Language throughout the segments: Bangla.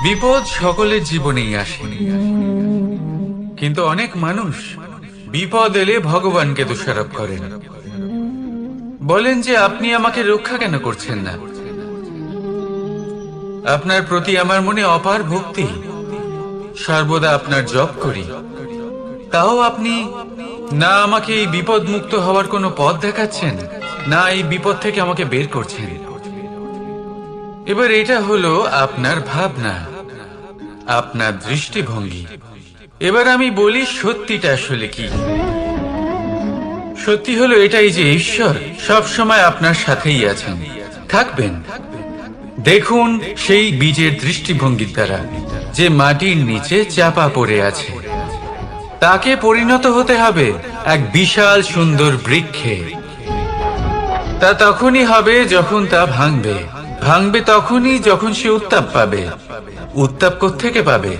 বিপদ সকলের জীবনেই আসে, কিন্তু অনেক মানুষ বিপদ এলে ভগবানকে দোষারোপ করেন। বলেন যে আপনি আমাকে রক্ষা কেন করছেন না? আপনার প্রতি আমার মনে অপার ভক্তি, সর্বদা আপনার জপ করি, তাও আপনি না আমাকে এই বিপদ মুক্ত হওয়ার কোনো পথ দেখাচ্ছেন, না এই বিপদ থেকে আমাকে বের করছেন। এবার এটা হলো আপনার ভাবনা, আপনার দৃষ্টিভঙ্গি। এবার আমি বলি সত্যিটা আসলে কি। সত্যি হলো এটাই যে ঈশ্বর সব সময় আপনার সাথেই আছেন, থাকবেন। দেখুন সেই বীজের দৃষ্টিভঙ্গির দ্বারা যে মাটির নিচে চাপা পড়ে আছে, তাকে পরিণত হতে হবে এক বিশাল সুন্দর বৃক্ষে। তা তখনই হবে যখন তা ভাঙবে, ভাঙবে তখনই যখন সে উত্তাপ পাবে। উত্তাপ কোত্থেকে পাবে?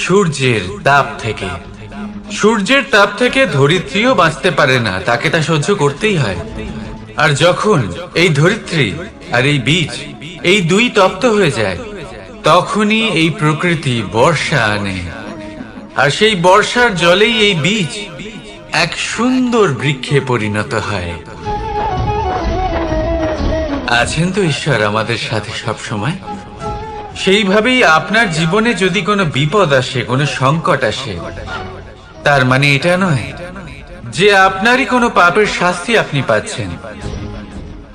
সূর্যের তাপ থেকে। সূর্যের তাপ থেকে ধরিত্রীও বাঁচতে পারে না, তাকে তা সহ্য করতেই হয়। আর যখন এই ধরিত্রী আর এই বীজ এই দুই তপ্ত হয়ে যায়, তখনই এই প্রকৃতি বর্ষা আনে। আর সেই বর্ষার জলেই এই বীজ এক সুন্দর বৃক্ষে পরিণত হয়। আছেন তো ঈশ্বর আমাদের সাথে সব সময়। সেইভাবেই আপনার জীবনে যদি কোনো বিপদ আসে, কোনো সংকট আসে, তার মানে এটা নয় যে আপনারই কোনো পাপের শাস্তি আপনি পাচ্ছেন।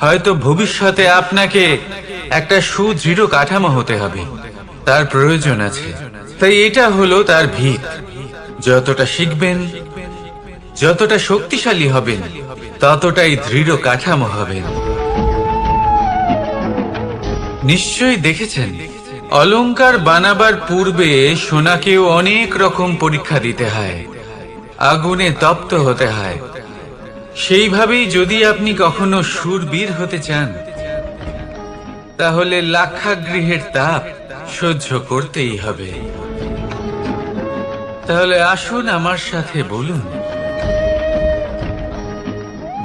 হয়তো ভবিষ্যতে আপনাকে একটা সুদৃঢ় কাঠামো হতে হবে, তার প্রয়োজন আছে। তাই এটা হলো তার ভিত। যতটা শিখবেন, যতটা শক্তিশালী হবেন, ততটাই দৃঢ় কাঠামো হবেন। নিশ্চয়ই দেখেছেন, অলংকার বানাবার পূর্বে সোনাকেও অনেক রকম পরীক্ষা দিতে হয়, আগুনে তপ্ত হতে হয়। সেইভাবেই যদি আপনি কখনো শূরবীর হতে চান, তাহলে লাক্ষাগৃহের তাপ সহ্য করতেই হবে। তাহলে আসুন আমার সাথে বলুন,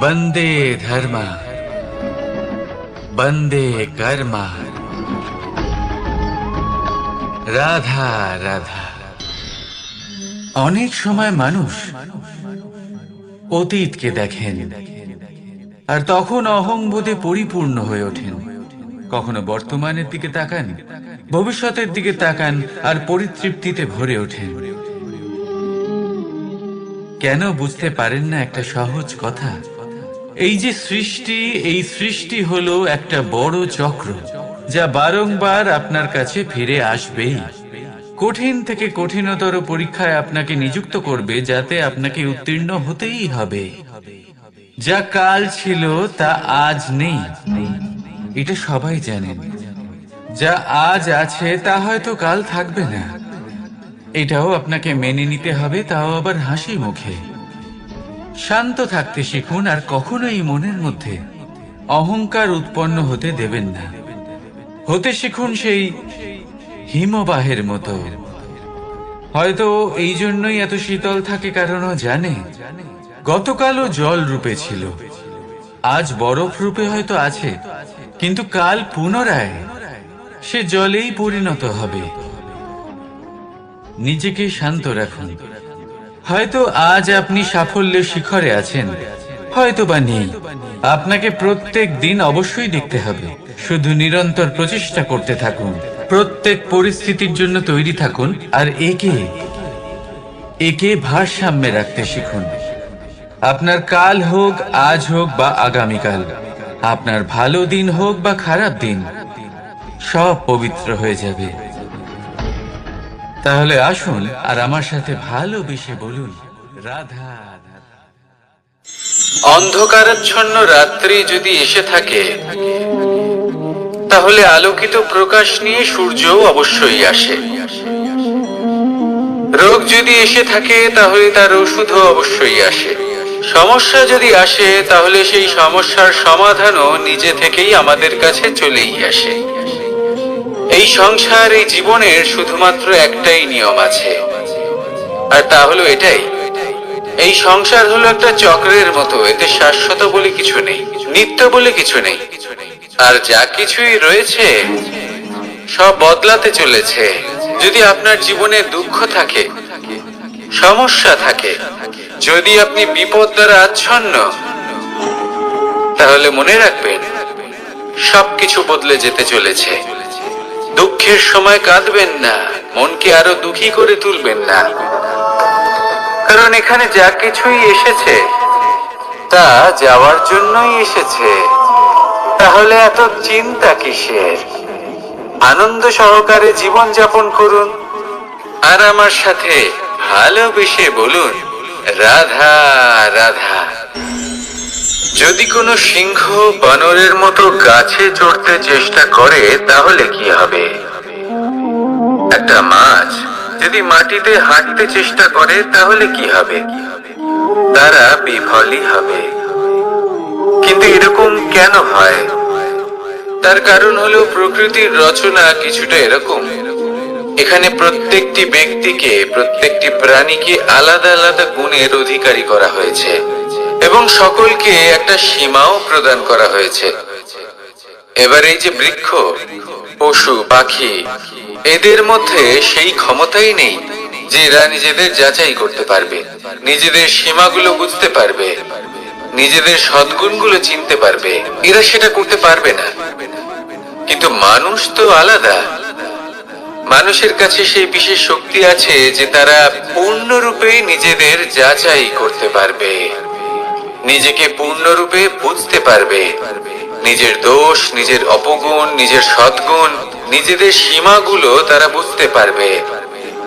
বন্দে ধর্মা, বন্দে কর্মা, রাধা রাধা। অনেক সময় মানুষ অতীতকে দেখেন আর তখন অহংবোধে পরিপূর্ণ হয়ে ওঠেন। কখনো বর্তমানের দিকে তাকান, ভবিষ্যতের দিকে তাকান আর পরিতৃপ্তিতে ভরে ওঠেন। কেন বুঝতে পারেন না একটা সহজ কথা? এই যে সৃষ্টি, এই সৃষ্টি হলো একটা বড় চক্র, যা বারংবার আপনার কাছে ফিরে আসবেই। কঠিন থেকে কঠিনতর পরীক্ষায় আপনাকে নিযুক্ত করবে, যাতে আপনাকে উত্তীর্ণ হতেই হবে। যা কাল ছিল তা আজ নেই, এটা সবাই জানেন। যা আজ আছে তা হয়তো কাল থাকবে না, এটাও আপনাকে মেনে নিতে হবে, তাও আবার হাসি মুখে। শান্ত থাকতে শিখুন আর কখনোই মনের মধ্যে অহংকার উৎপন্ন হতে দেবেন না। হতে শিখুন সেই হিমবাহের মতো। হয়তো এই জন্যই এত শীতল থাকে, কারণ ও জানে গতকালও জল রূপে ছিল, আজ বরফ রূপে হয়তো আছে, কিন্তু কাল পুনরায় সে জলেই পরিণত হবে। নিজেকে শান্ত রাখুন। হয়তো আজ আপনি সাফল্যের শিখরে আছেন, হয়তো বা নেই। আপনাকে প্রত্যেক দিন অবশ্যই দেখতে হবে। শুধু নিরন্তর প্রচেষ্টা করতে থাকুন, প্রত্যেক পরিস্থিতির জন্য তৈরি থাকুন, আর একে ভারসাম্যে রাখতে শিখুন। আপনার কাল হোক, আজ হোক বা আগামীকাল, আপনার ভালো দিন হোক বা খারাপ দিন, সব পবিত্র হয়ে যাবে। তাহলে আসুন আর আমার সাথে ভালোবেসে বলুন, রাধা। অন্ধকারাচ্ছন্ন রাত্রি যদি এসে থাকে, তাহলে আলোকিত প্রকাশ নিয়ে সূর্যও অবশ্যই আসে। রোগ যদি এসে থাকে, তাহলে তার ওষুধও অবশ্যই আসে। সমস্যা যদি আসে, তাহলে সেই সমস্যার সমাধানও নিজে থেকেই আমাদের কাছে চলেই আসে। এই সংসার, এই জীবনের শুধুমাত্র একটাই নিয়ম আছে, আর তা হলো এটাই: এই সংসার হলো একটা চক্রের মতো। এতে শাশ্বত বলে কিছু নেই, নিত্য বলে কিছু নেই। আর যা কিছুই রয়েছে সব বদলাতে চলেছে। যদি আপনার জীবনে দুঃখ থাকে, সমস্যা থাকে, যদি আপনি বিপদ দ্বারা আচ্ছন্ন, তাহলে মনে রাখবেন সবকিছু বদলে যেতে চলেছে। দুঃখের সময় কাঁদবেন না, মনকে আরো দুঃখী করে তুলবেন না, কারণ এখানে যা কিছুই এসেছে তা যাওয়ার জন্যই এসেছে। তাহলে এত চিন্তা কিসের? আনন্দ সহকারে জীবন যাপন করুন আর আমার সাথে ভালোবেসে বলুন, রাধা রাধা। যদি কোনো সিংহ বানরের মতো গাছে চড়তে চেষ্টা করে তাহলে কি হবে? একটা মাছ যদি মাটিতে হাঁটতে চেষ্টা করে তাহলে কি হবে? তারা বিফলই হবে। কিন্তু এরকম কেন হয়? তার কারণ হলো প্রকৃতির রচনা কিছুটা এরকম। এখানে প্রত্যেকটি ব্যক্তিকে, প্রত্যেকটি প্রাণীকে আলাদা আলাদা গুণের অধিকারী করা হয়েছে এবং সকলকে একটা সীমাও প্রদান করা হয়েছে। এবার এই যে বৃক্ষ, পশু, পাখি, এদের মধ্যে সেই ক্ষমতাই নেই যে এরা নিজেদের যাচাই করতে পারবে, নিজেদের সীমাগুলো বুঝতে পারবে, নিজেদের সদ্গুণগুলো চিনতে পারবে। এরা সেটা করতে পারবে না। কিন্তু মানুষ তো আলাদা। মানুষের কাছে সেই বিশেষ শক্তি আছে যে তারা পূর্ণরূপে নিজেদের যাচাই করতে পারবে, নিজেকে পূর্ণরূপে বুঝতে পারবে, নিজের দোষ, নিজের অপগুণ, নিজের সদ্গুণ, নিজেদের সীমাগুলো তারা বুঝতে পারবে।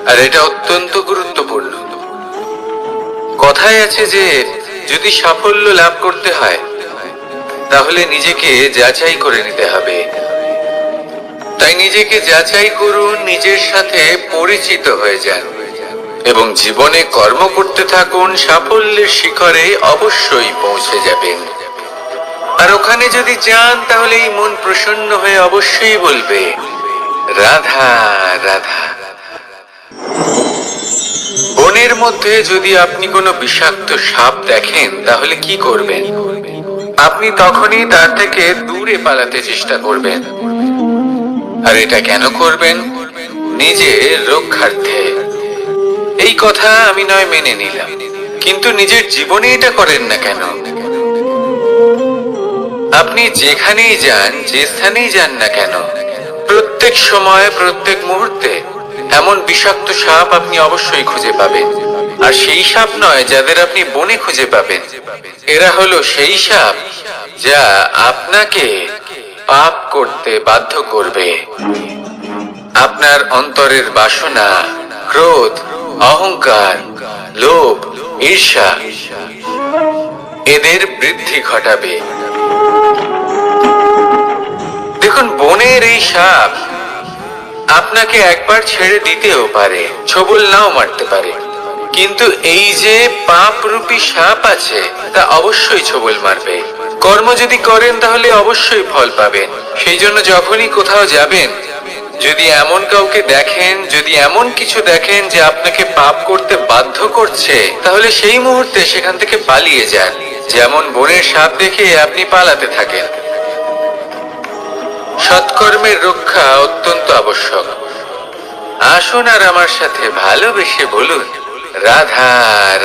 আর এটা অত্যন্ত গুরুত্বপূর্ণ। কথায় আছে যে যদি সাফল্য লাভ করতে হয় তাহলে নিজেকে যাচাই করে নিতে হবে। তাই নিজেকে যাচাই করুন, নিজের সাথে পরিচিত হয়ে যান এবং জীবনে কর্ম করতে থাকুন। সাফল্যের শিখরে অবশ্যই পৌঁছে যাবেন। আর ওখানে যদি যান তাহলে এই মন প্রসন্ন হয়ে অবশ্যই বলবে, রাধা রাধা। বনের মধ্যে যদি আপনি কোনো বিষাক্ত সাপ দেখেন তাহলে কি করবেন? আপনি তখনই তার থেকে দূরে পালাতে চেষ্টা করবেন। আর এটা কেন করবেন? নিজের রক্ষার্থে। এই কথা আমি নয় মেনে নিলাম, কিন্তু নিজের জীবনে এটা করেন না কেন? আপনি যেখানেই যান, যে স্থানেই যান না কেন, প্রত্যেক সময়, প্রত্যেক মুহূর্তে এমন বিষাক্ত সাপ আপনি অবশ্যই খুঁজে পাবেন। আর সেই সাপ নয় যাদের আপনি বনে খুঁজে পাবেন, এরা হলো সেই সাপ যা আপনাকে পাপ করতে বাধ্য করবে। আপনার অন্তরের বাসনা, ক্রোধ, অহংকার, লোভ, ঈর্ষা, এদের বৃদ্ধি ঘটাবে। দেখুন, বনের এই সাপ আপনাকে একবার ছেড়ে দিতেও পারে, ছোবল নাও মারতে পারে, কিন্তু এই যে পাপ রূপী সাপ আছে তা অবশ্যই ছোবল মারবে। কর্ম যদি করেন তাহলে অবশ্যই ফল পাবেন। সেই জন্য যখনই কোথাও যাবেন, যদি এমন কাউকে দেখেন, যদি এমন কিছু দেখেন যে আপনাকে পাপ করতে বাধ্য করছে, তাহলে সেই মুহূর্তে সেখান থেকে পালিয়ে যান। যেমন বনের সাপ দেখে আপনি পালাতে থাকেন। সৎকর্মের রক্ষা অত্যন্ত আবশ্যক। আসুন আর আমার সাথে ভালোবেসে বলুন, রাধা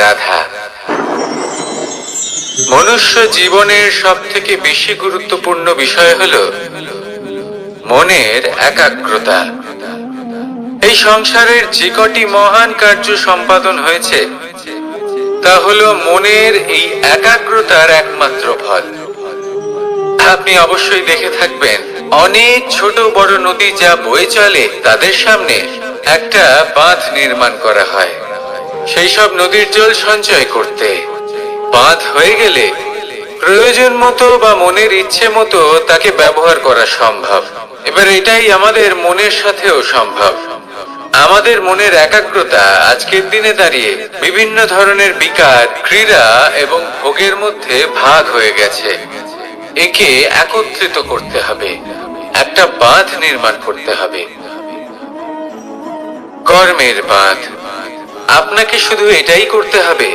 রাধা। মনুষ্য জীবনের সব থেকে বেশি গুরুত্বপূর্ণ বিষয় হলো মনের একাগ্রতা। এই সংসারের যে কটি মহান কার্য সম্পাদন হয়েছে তা হলো মনের এই একাগ্রতার একমাত্র ফল। আপনি অবশ্যই দেখে থাকবেন, অনেক ছোট বড় নদী যা বয়ে চলে তাদের সামনে একটা বাঁধ নির্মাণ করা হয় সেই সব নদীর জল সঞ্চয় করতে। বাঁধ হয়ে গেলে প্রয়োজন মতো বা মনের ইচ্ছে মতো তাকে ব্যবহার করা সম্ভব। এবার এটাই আমাদের মনের সাথেও সম্ভব। আমাদের মনের একাগ্রতা আজকের দিনে দাঁড়িয়ে বিভিন্ন ধরনের বিকার, ক্রীড়া এবং ভোগের মধ্যে ভাগ হয়ে গেছে। একে একত্রিত করতে হবে, একটা বাঁধ নির্মাণ করতে হবে, কর্মের বাঁধ। আপনাকে শুধু এটাই করতে হবে,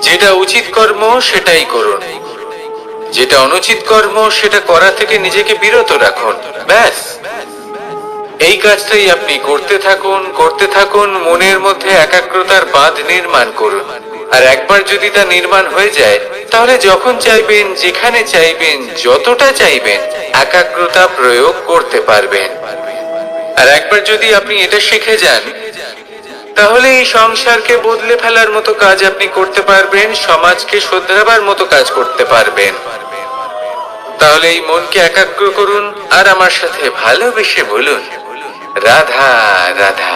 যেটা উচিত কর্ম সেটাই করুন, যেটা অনুচিত কর্ম সেটা করা থেকে নিজেকে বিরত রাখুন। ব্যাস, এই কাজটাই আপনি করতে থাকুন, মনের মধ্যে একাগ্রতার বাঁধ নির্মাণ করুন। আর একবার যদি তা নির্মাণ হয়ে যায়, তাহলে যখন চাইবেন, যেখানে চাইবেন, যতটা চাইবেন, একাগ্রতা প্রয়োগ করতে পারবেন। আর একবার যদি আপনি এটা শিখে যান, তাহলে এই সংসারকে বদলে ফেলার মতো কাজ আপনি করতে পারবেন, সমাজকে শোধরাবার মতো কাজ করতে পারবেন। তাহলে এই মনকে একাগ্র করুন আর আমার সাথে ভালোবেসে বলুন, রাধা রাধা।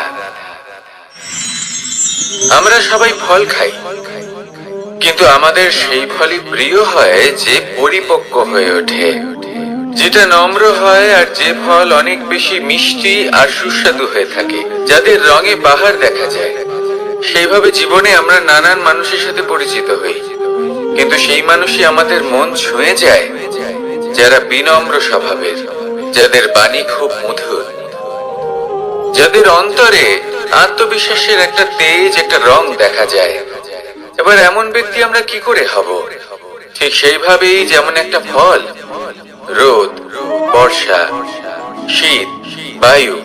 আমরা সবাই ফল খাই, কিন্তু আমাদের সেই ফলই প্রিয় হয় যে পরিপক্ক হয়ে ওঠে, যেটা নম্র হয়, আর যে ফল অনেক বেশি মিষ্টি আর সুস্বাদু হয়ে থাকে, যাদের রঙে বাহার দেখা যায়। সেইভাবে জীবনে আমরা নানান মানুষের সাথে পরিচিত হই, কিন্তু সেই মানুষই আমাদের মন ছুঁয়ে যায় যারা বিনম্র স্বভাবের, যাদের বাণী খুব মধুর, যাদের অন্তরে আত্মবিশ্বাসের একটা তেজ, একটা রং দেখা যায়। এবার এমন ব্যক্তি আমরা কি করে হব? ঠিক সেইভাবেই যেমন একটা ফল রোদ, বর্ষা, শীত, বায়ু,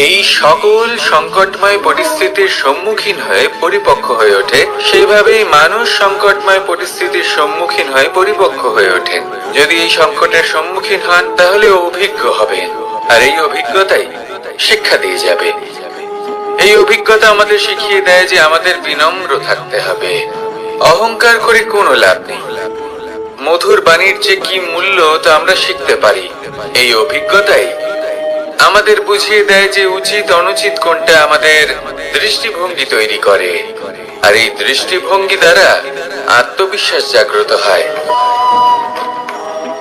এই সকল সংকটময় পরিস্থিতির সম্মুখীন হয়ে পরিপক্ক হয়ে ওঠে, সেইভাবেই মানুষ সংকটময় পরিস্থিতির সম্মুখীন হয়ে পরিপক্ক হয়ে ওঠেন। যদি এই সংকটের সম্মুখীন হন, তাহলে অভিজ্ঞ হবেন, আর এই অভিজ্ঞতাই শিক্ষা দিয়ে যাবে। এই অভিজ্ঞতা আমাদের শিখিয়ে দেয় যে আমাদের বিনম্র থাকতে হবে। অহংকার করে কোনো লাভ নেই। মধুর বাণীর যে কি মূল্য তা আমরা শিখতে পারি। এই অভিজ্ঞতাই আমাদের বুঝিয়ে দেয় যে উচিত অনুচিত কোনটা, আমাদের দৃষ্টিভঙ্গি তৈরি করে, আর এই দৃষ্টিভঙ্গি দ্বারা আত্মবিশ্বাস জাগ্রত হয়।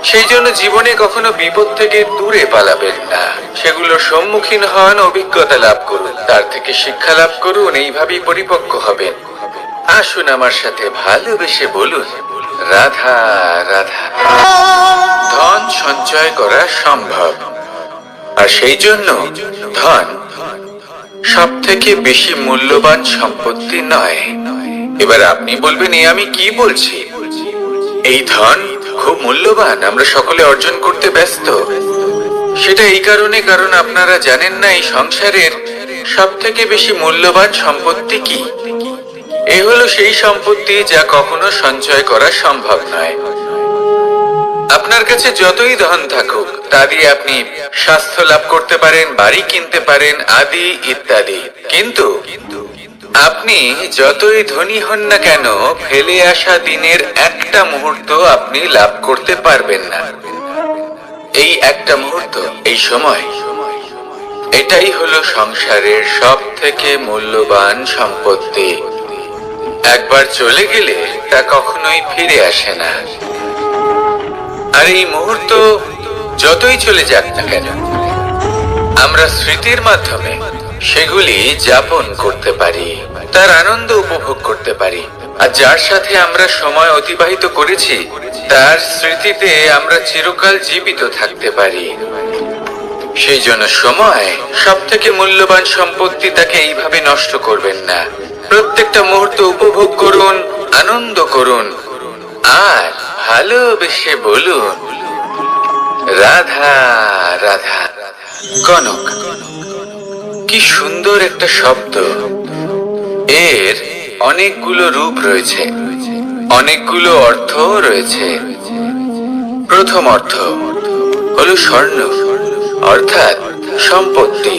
সেই জন্য জীবনে কখনো বিপদ থেকে দূরে পালাবেন না, সেগুলোর সম্মুখীন হন, অভিজ্ঞতা লাভ করুন, তার থেকে শিক্ষা লাভ করুন, এইভাবেই পরিপক্ক হবেন। আসুন আমার সাথে ভালোবেসে বলুন, রাধা রাধা। ধন সঞ্চয় করা সম্ভব, আর সেই জন্য ধন সব থেকে বেশি মূল্যবান সম্পত্তি নয়। এবার আপনি বলবেন, এ আমি কি বলছি? এই ধন খুব মূল্যবান, আমরা সকলে অর্জন করতে ব্যস্ত। সেটা এই কারণে, কারণ আপনারা জানেন না এই সংসারের সব থেকে বেশি মূল্যবান সম্পত্তি কি। এ হলো সেই সম্পত্তি যা কখনো সঞ্চয় করা সম্ভব নয়। আপনার কাছে যতই ধন থাকুক, তা দিয়ে আপনি স্বাস্থ্য লাভ করতে পারেন, বাড়ি কিনতে পারেন, আদি ইত্যাদি, কিন্তু আপনি যতই ধনী হন না কেন, ফেলে আসা দিনের একটা মুহূর্ত আপনি লাভ করতে পারবেন না। এই একটা মুহূর্ত, এই সময়, এটাই হলো সংসারের সব থেকে মূল্যবান সম্পত্তি। একবার চলে গেলে তা কখনোই ফিরে আসে না। আর এই মুহূর্ত যতই চলে যাক না কেন, আমরা স্মৃতির মাধ্যমে সেগুলি যাপন করতে পারি, তার আনন্দ উপভোগ করতে পারি। আর যার সাথে আমরা সময় অতিবাহিত করেছি, তার স্মৃতিতে আমরা চিরকাল জীবিত থাকতে পারি। সেই জন্য সময় সব থেকে মূল্যবান সম্পত্তি, তাকে এইভাবে নষ্ট করবেন না। প্রত্যেকটা মুহূর্ত উপভোগ করুন, আনন্দ করুন, আর ভালোবেসে বলুন, রাধা রাধা। কনক, কি সুন্দর একটা শব্দ। এর অনেকগুলো রূপ রয়েছে, অনেকগুলো অর্থ রয়েছে। প্রথম অর্থ হলো স্বর্ণ, অর্থাৎ সম্পত্তি।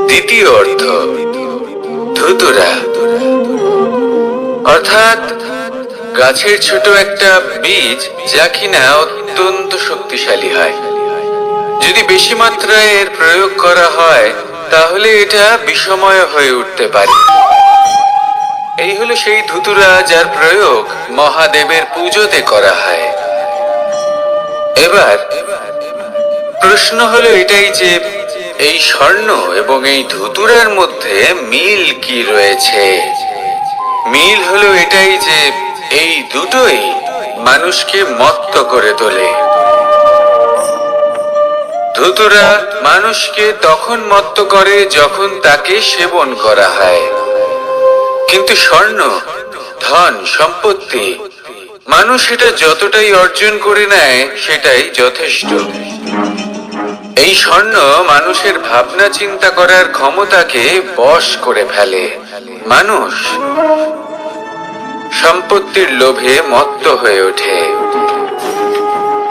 দ্বিতীয় অর্থ ধুতুরা, অর্থাৎ গাছের ছোট একটা বীজ, যা কিনা অত্যন্ত শক্তিশালী হয়। যদি বেশি মাত্রায় এর প্রয়োগ করা হয়, তাহলে এটা বিষময় হয়ে উঠতে পারে। এই হলো সেই ধুতুরা, যার প্রয়োগ মহাদেবের পুজোতে করা হয়। এবার প্রশ্ন হলো এটাই যে এই স্বর্ণ এবং এই ধুতুরার মধ্যে মিল কি রয়েছে? মিল হলো এটাই যে এই দুটোই মানুষকে মত্ত করে তোলে। ধুতুরা মানুষকে তখন মত্ত করে যখন তাকে সেবন করা হয়, কিন্তু স্বর্ণ, ধন, সম্পত্তি, মানুষ এটা যতটাই অর্জন করে নেয় সেটাই যথেষ্ট। এই স্বর্ণ মানুষের ভাবনা চিন্তা করার ক্ষমতাকে বশ করে ফেলে। মানুষ সম্পত্তির লোভে মত্ত হয়ে ওঠে,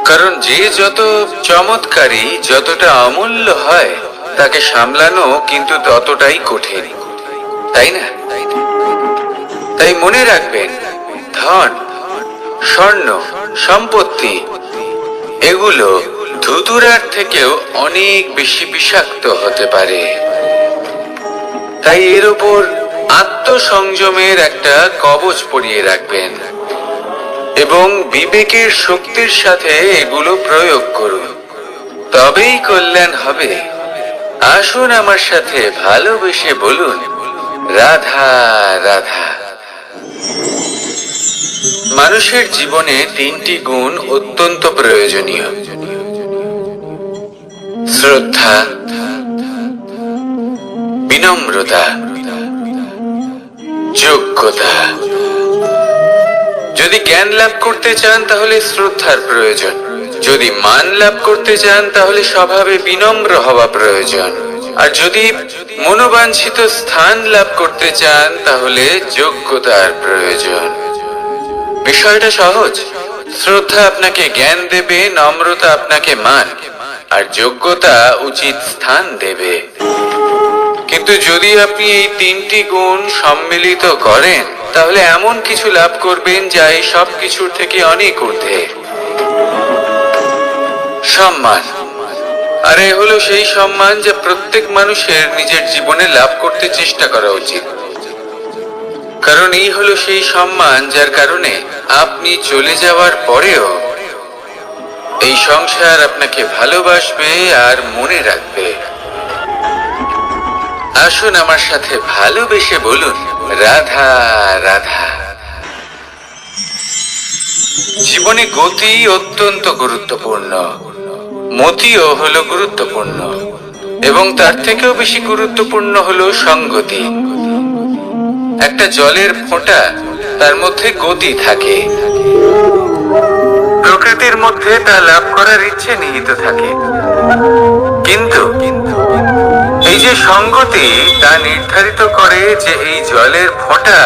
কারণ যে যত চমৎকারী, যতটা অমূল্য হয়, তাকে সামলানো কিন্তু ততটাই কঠিন, তাই না? তাই মনে রাখবেন, ধন, স্বর্ণ, সম্পত্তি এগুলো ধুতুরার থেকেও অনেক বেশি বিষাক্ত হতে পারে। তাই এর উপর আত্মসংযমের একটা কবচ পরিয়ে রাখবেন এবং বিবেকের শক্তির সাথে এগুলো প্রয়োগ করুন, তবেই কল্যাণ হবে। আসুন আমার সাথে ভালোবেসে বলুন, রাধা রাধা। মানুষের জীবনে 3টি গুণ অত্যন্ত প্রয়োজনীয়: শ্রদ্ধা, বিনম্রতা, যোগ্যতা। যদি জ্ঞান লাভ করতে চান তাহলে শ্রদ্ধার প্রয়োজন, যদি মান লাভ করতে চান তাহলে স্বভাবে বিনম্র হওয়া প্রয়োজন, আর যদি মনোবাঞ্ছিত স্থান লাভ করতে চান তাহলে যোগ্যতার প্রয়োজন। বিষয়টা সহজ। শ্রদ্ধা আপনাকে জ্ঞান দেবে, নম্রতা আপনাকে মান, আর যোগ্যতা উচিত স্থান দেবে। কিন্তু যদি আপনি এই 3টি গুণ সম্মিলিত করেন তাহলে এমন কিছু লাভ করবেন যা এই সব কিছুর থেকে অনেক ঊর্ধ্বে। সম্মান। আর এ হলো সেই সম্মান যা প্রত্যেক মানুষের নিজের জীবনে লাভ করতে চেষ্টা করা উচিত, কারণ এই হলো সেই সম্মান যার কারণে আপনি চলে যাওয়ার পরেও এই সংসার আপনাকে ভালোবাসবে আর মনে রাখবে। আসুন আমার সাথে ভালোবেসে বলুন, রাধা রাধা। জীবনে গতি অত্যন্ত গুরুত্বপূর্ণ, মতিও হলো গুরুত্বপূর্ণ, এবং তার থেকেও বেশি গুরুত্বপূর্ণ হলো সংগতি। একটা জলের ফোঁটা, তার মধ্যে গতি থাকে, প্রকৃতির মধ্যে তা লাভ করার ইচ্ছে নিহিত থাকে, কিন্তু এই যে সংগতি তা নির্ধারিত করে যে এই জলের ফোঁটা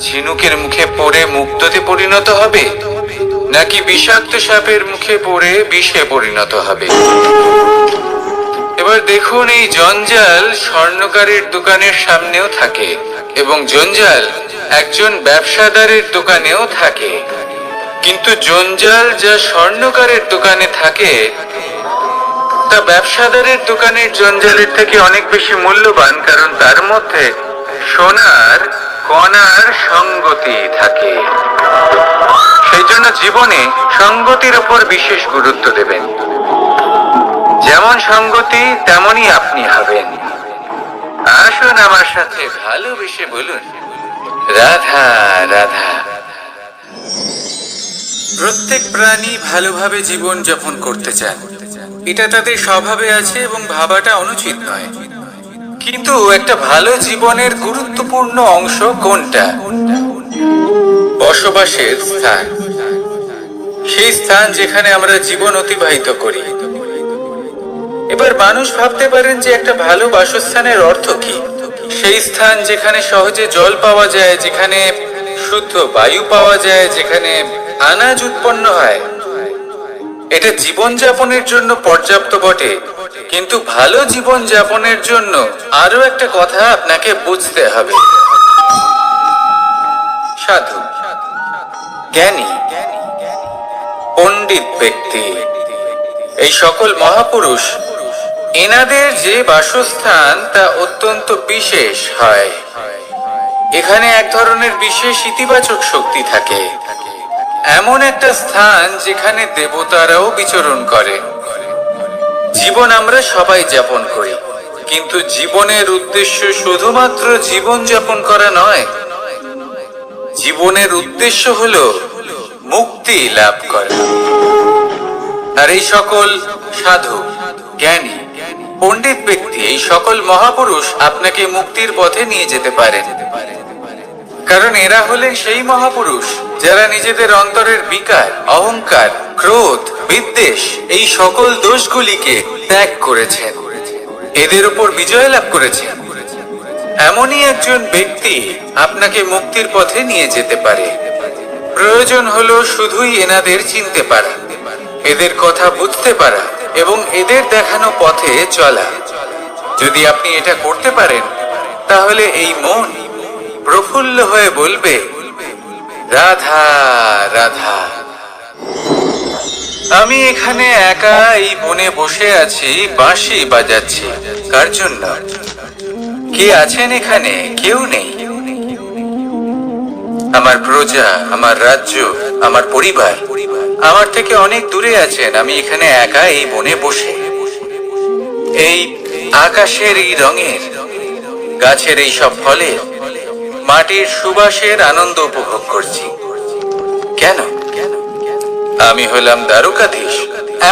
ঝিনুকের মুখে পড়ে মুক্ততে পরিণত হবে নাকি বিষাক্ত সাপের মুখে পড়ে বিষে পরিণত হবে। এবার দেখুন, এই জঞ্জাল স্বর্ণকারের দোকানের সামনেও থাকে এবং জঞ্জাল একজন ব্যবসাদারের দোকানেও থাকে, কিন্তু জঞ্জাল যা স্বর্ণকারের দোকানে থাকে তা ব্যবসাদারের দোকানের জঞ্জালের থেকে অনেক বেশি মূল্যবান, কারণ তার মধ্যে সোনার কণার সঙ্গতি থাকে। সেই জন্য জীবনে সঙ্গতির উপর বিশেষ গুরুত্ব দেবেন। যেমন সঙ্গতি তেমনই আপনি হবেন। আসুন আমার সাথে ভালোবেসে বলুন, রাধা রাধা। প্রত্যেক প্রাণী ভালোভাবে জীবন যাপন করতে চান, এটা তাদের স্বভাবে আছে এবং ভাবাটা অনুচিত নয়। কিন্তু একটা ভালো জীবনের গুরুত্বপূর্ণ অংশ কোনটা? বসবাসের স্থান। সেই স্থান যেখানে আমরা জীবন অতিবাহিত করি। এবার মানুষ ভাবতে পারেন যে একটা ভালো বাসস্থানের অর্থ কি? সেই স্থান যেখানে সহজে জল পাওয়া যায়, যেখানে শুদ্ধ বায়ু পাওয়া যায়, যেখানে আনাজ উৎপন্ন হয়। এটা জীবনযাপনের জন্য পর্যাপ্ত বটে, কিন্তু ভালো জীবন যাপনের জন্য আরো একটা কথা আপনাকে বুঝতে হবে। সাধু, জ্ঞানী, পণ্ডিত ব্যক্তি, এই সকল মহাপুরুষ, এনাদের যে বাসস্থান তা অত্যন্ত বিশেষ হয়। এখানে এক ধরনের বিশেষ ইতিবাচক শক্তি থাকে, এমন একটা স্থান যেখানে দেবতারাও বিচরণ করে। জীবন আমরা সবাই যাপন করি, কিন্তু জীবনের উদ্দেশ্য শুধুমাত্র জীবন যাপন করা নয়। জীবনের উদ্দেশ্য হলো মুক্তি লাভ করা। আর এই সকল সাধু, জ্ঞানী, পণ্ডিত ব্যক্তি, এই সকল মহাপুরুষ আপনাকে মুক্তির পথে নিয়ে যেতে পারেন, কারণ এরা হলেন সেই মহাপুরুষ যারা নিজেদের অন্তরের বিকার, অহংকার, ক্রোধ, বিদ্বেষ, এই সকল দোষগুলিকে ত্যাগ করেছেন, এদের উপর বিজয় লাভ করেছেন, এমনই একজন ব্যক্তি আপনাকে মুক্তির পথে নিয়ে যেতে পারে। প্রয়োজন হলো শুধুই এনাদের চিনতে পারা, এদের কথা বুঝতে পারা এবং এদের দেখানো পথে চলা। যদি আপনি এটা করতে পারেন, তাহলে এই মন প্রফুল্ল হয়ে বলবে, রাধা রাধা। আমি এখানে একা এই বনে বসে আছি, বাঁশি বাজাচ্ছি। কার জন্য? কে আছেন এখানে? কেউ নেই। আমার প্রজা, আমার রাজ্য, আমার পরিবার আমার থেকে অনেক দূরে আছেন। আমি এখানে একা এই বনে বসে এই আকাশের এই রঙের, গাছের এই সব ফলের, মাটির সুবাসের আনন্দ উপভোগ করছি। কেন? আমি হলাম দ্বারকাধীশ।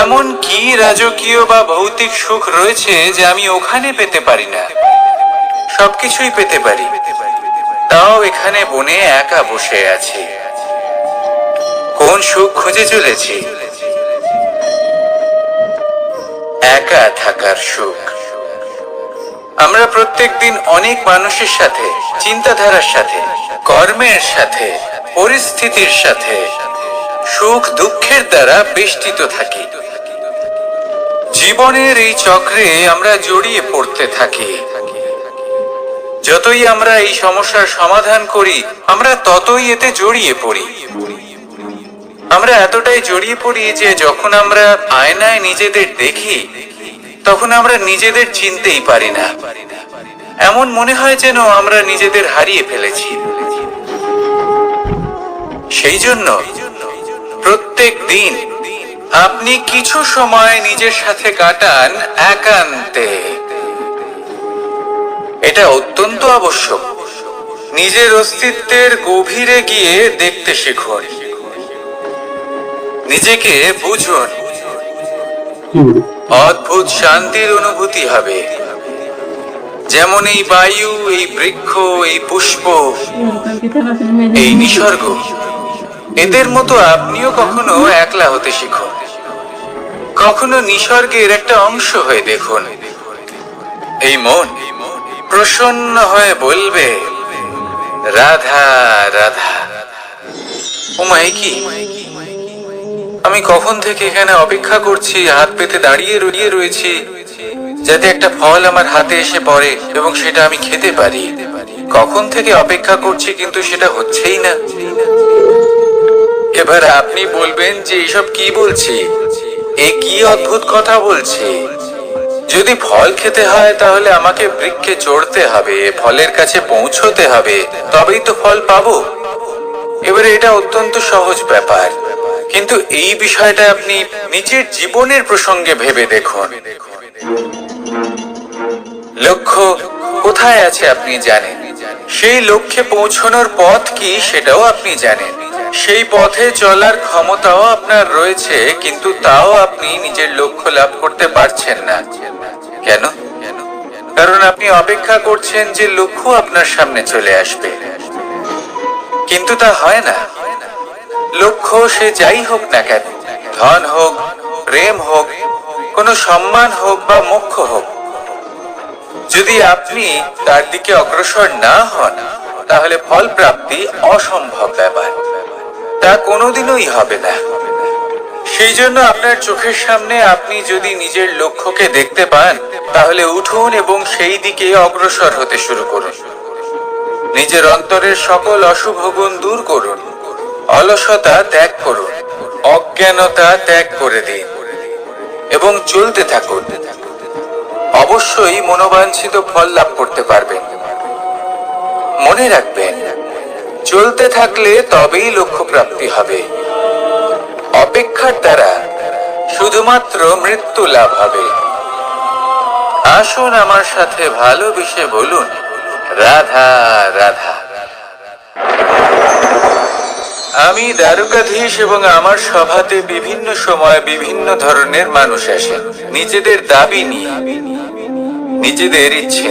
এমন কি রাজকীয় বা ভৌতিক সুখ রয়েছে যে আমি ওখানে পেতে পারি না? সবকিছুই পেতে পারি, তাও এখানে বনে একা বসে আছি। কোন সুখ খুঁজে চলেছি? একা থাকার সুখ। আমরা প্রত্যেকদিন অনেক মানুষের সাথে, চিন্তাধারার সাথে, কর্মের সাথে, পরিস্থিতির সাথে, সুখ দুঃখের দ্বারা বেষ্টিত থাকি। জীবনের এই চক্রে আমরা জড়িয়ে পড়তে থাকি। যতই আমরা এই সমস্যার সমাধান করি, আমরা ততই এতে জড়িয়ে পড়ি। আমরা এতটাই জড়িয়ে পড়ি যে যখন আমরা আয়নায় নিজেদের দেখি, তখন আমরা নিজেদের চিনতেই পারি না। এমন মনে হয় যেন আমরা নিজেদের হারিয়ে ফেলেছি। সেই জন্য প্রত্যেক দিন আপনি কিছু সময় নিজের সাথে কাটান একান্তে। এটা অত্যন্ত আবশ্যক। নিজের অস্তিত্বের গভীরে গিয়ে দেখতে শিখুন, নিজেকে বুঝুন। অদ্ভুত শান্তির অনুভূতি হবে। যেমন এই বায়ু, এই বৃক্ষ, এই পুষ্প, এই নিসর্গ, এদের মতো আপনিও কখনো একলা হতে শিখুন। কখনো নিসর্গের একটা অংশ হয়ে দেখুন। এই মন প্রসন্ন হয়ে বলবে, রাধা রাধা। ওমাই কি, আমি কখন থেকে এখানে অপেক্ষা করছি, হাত পেতে দাঁড়িয়ে রয়েছি যাতে একটা ফল আমার হাতে এসে পড়ে এবং সেটা আমি খেতে পারি। কখন থেকে অপেক্ষা করছি, কিন্তু সেটা হচ্ছেই না। এবার আপনি বলবেন যে এইসব কি বলছি, এ কি অদ্ভুত কথা বলছি। যদি ফল খেতে হয় তাহলে আমাকে বৃক্ষে চড়তে হবে, ফলের কাছে পৌঁছতে হবে, তবেই তো ফল পাবো। এবারে এটা অত্যন্ত সহজ ব্যাপার, কিন্তু এই বিষয়টা আপনি নিজের জীবনের প্রসঙ্গে ভেবে দেখুন। লক্ষ্য কোথায় আছে আপনি জানেন, সেই লক্ষ্যে পৌঁছানোর পথ কি সেটাও আপনি জানেন, সেই পথে চলার ক্ষমতাও আপনার রয়েছে, কিন্তু তাও আপনি নিজের লক্ষ্য লাভ করতে পারছেন না। কেন? কারণ আপনি অপেক্ষা করছেন যে লক্ষ্য আপনার সামনে চলে আসবে, কিন্তু তা হয় না। লক্ষ্য সে যাই হোক না কেন, ধন হোক, প্রেম হোক, কোনো সম্মান হোক বা মোক্ষ হোক, যদি আপনি তার দিকে অগ্রসর না হন, তাহলে ফল প্রাপ্তি অসম্ভব ব্যাপার, তা কোনোদিনই হবে না। সেই জন্য আপনার চোখের সামনে আপনি যদি নিজের লক্ষ্যকে দেখতে পান, তাহলে উঠুন এবং সেই দিকে অগ্রসর হতে শুরু করুন। নিজের অন্তরের সকল অশুভ গুণ দূর করুন, অলসতা ত্যাগ করুন, অজ্ঞানতা ত্যাগ করে দিন এবং চলতে থাকুন। অবশ্যই মনোবাঞ্ছিত ফল লাভ করতে পারবেন। মনে রাখবেন, চলতে থাকলে তবেই লক্ষ্য প্রাপ্তি হবে। অপেক্ষার দ্বারা শুধুমাত্র মৃত্যু লাভ হবে। আসুন আমার সাথে ভালোবেসে বলুন, রাধা রাধা। আমি দ্বারকাধীশ এবং আমার সভাতে বিভিন্ন সময় বিভিন্ন ধরনের মানুষ আসেন, নিজেদের দাবি নিয়ে, নিজেদের ইচ্ছে।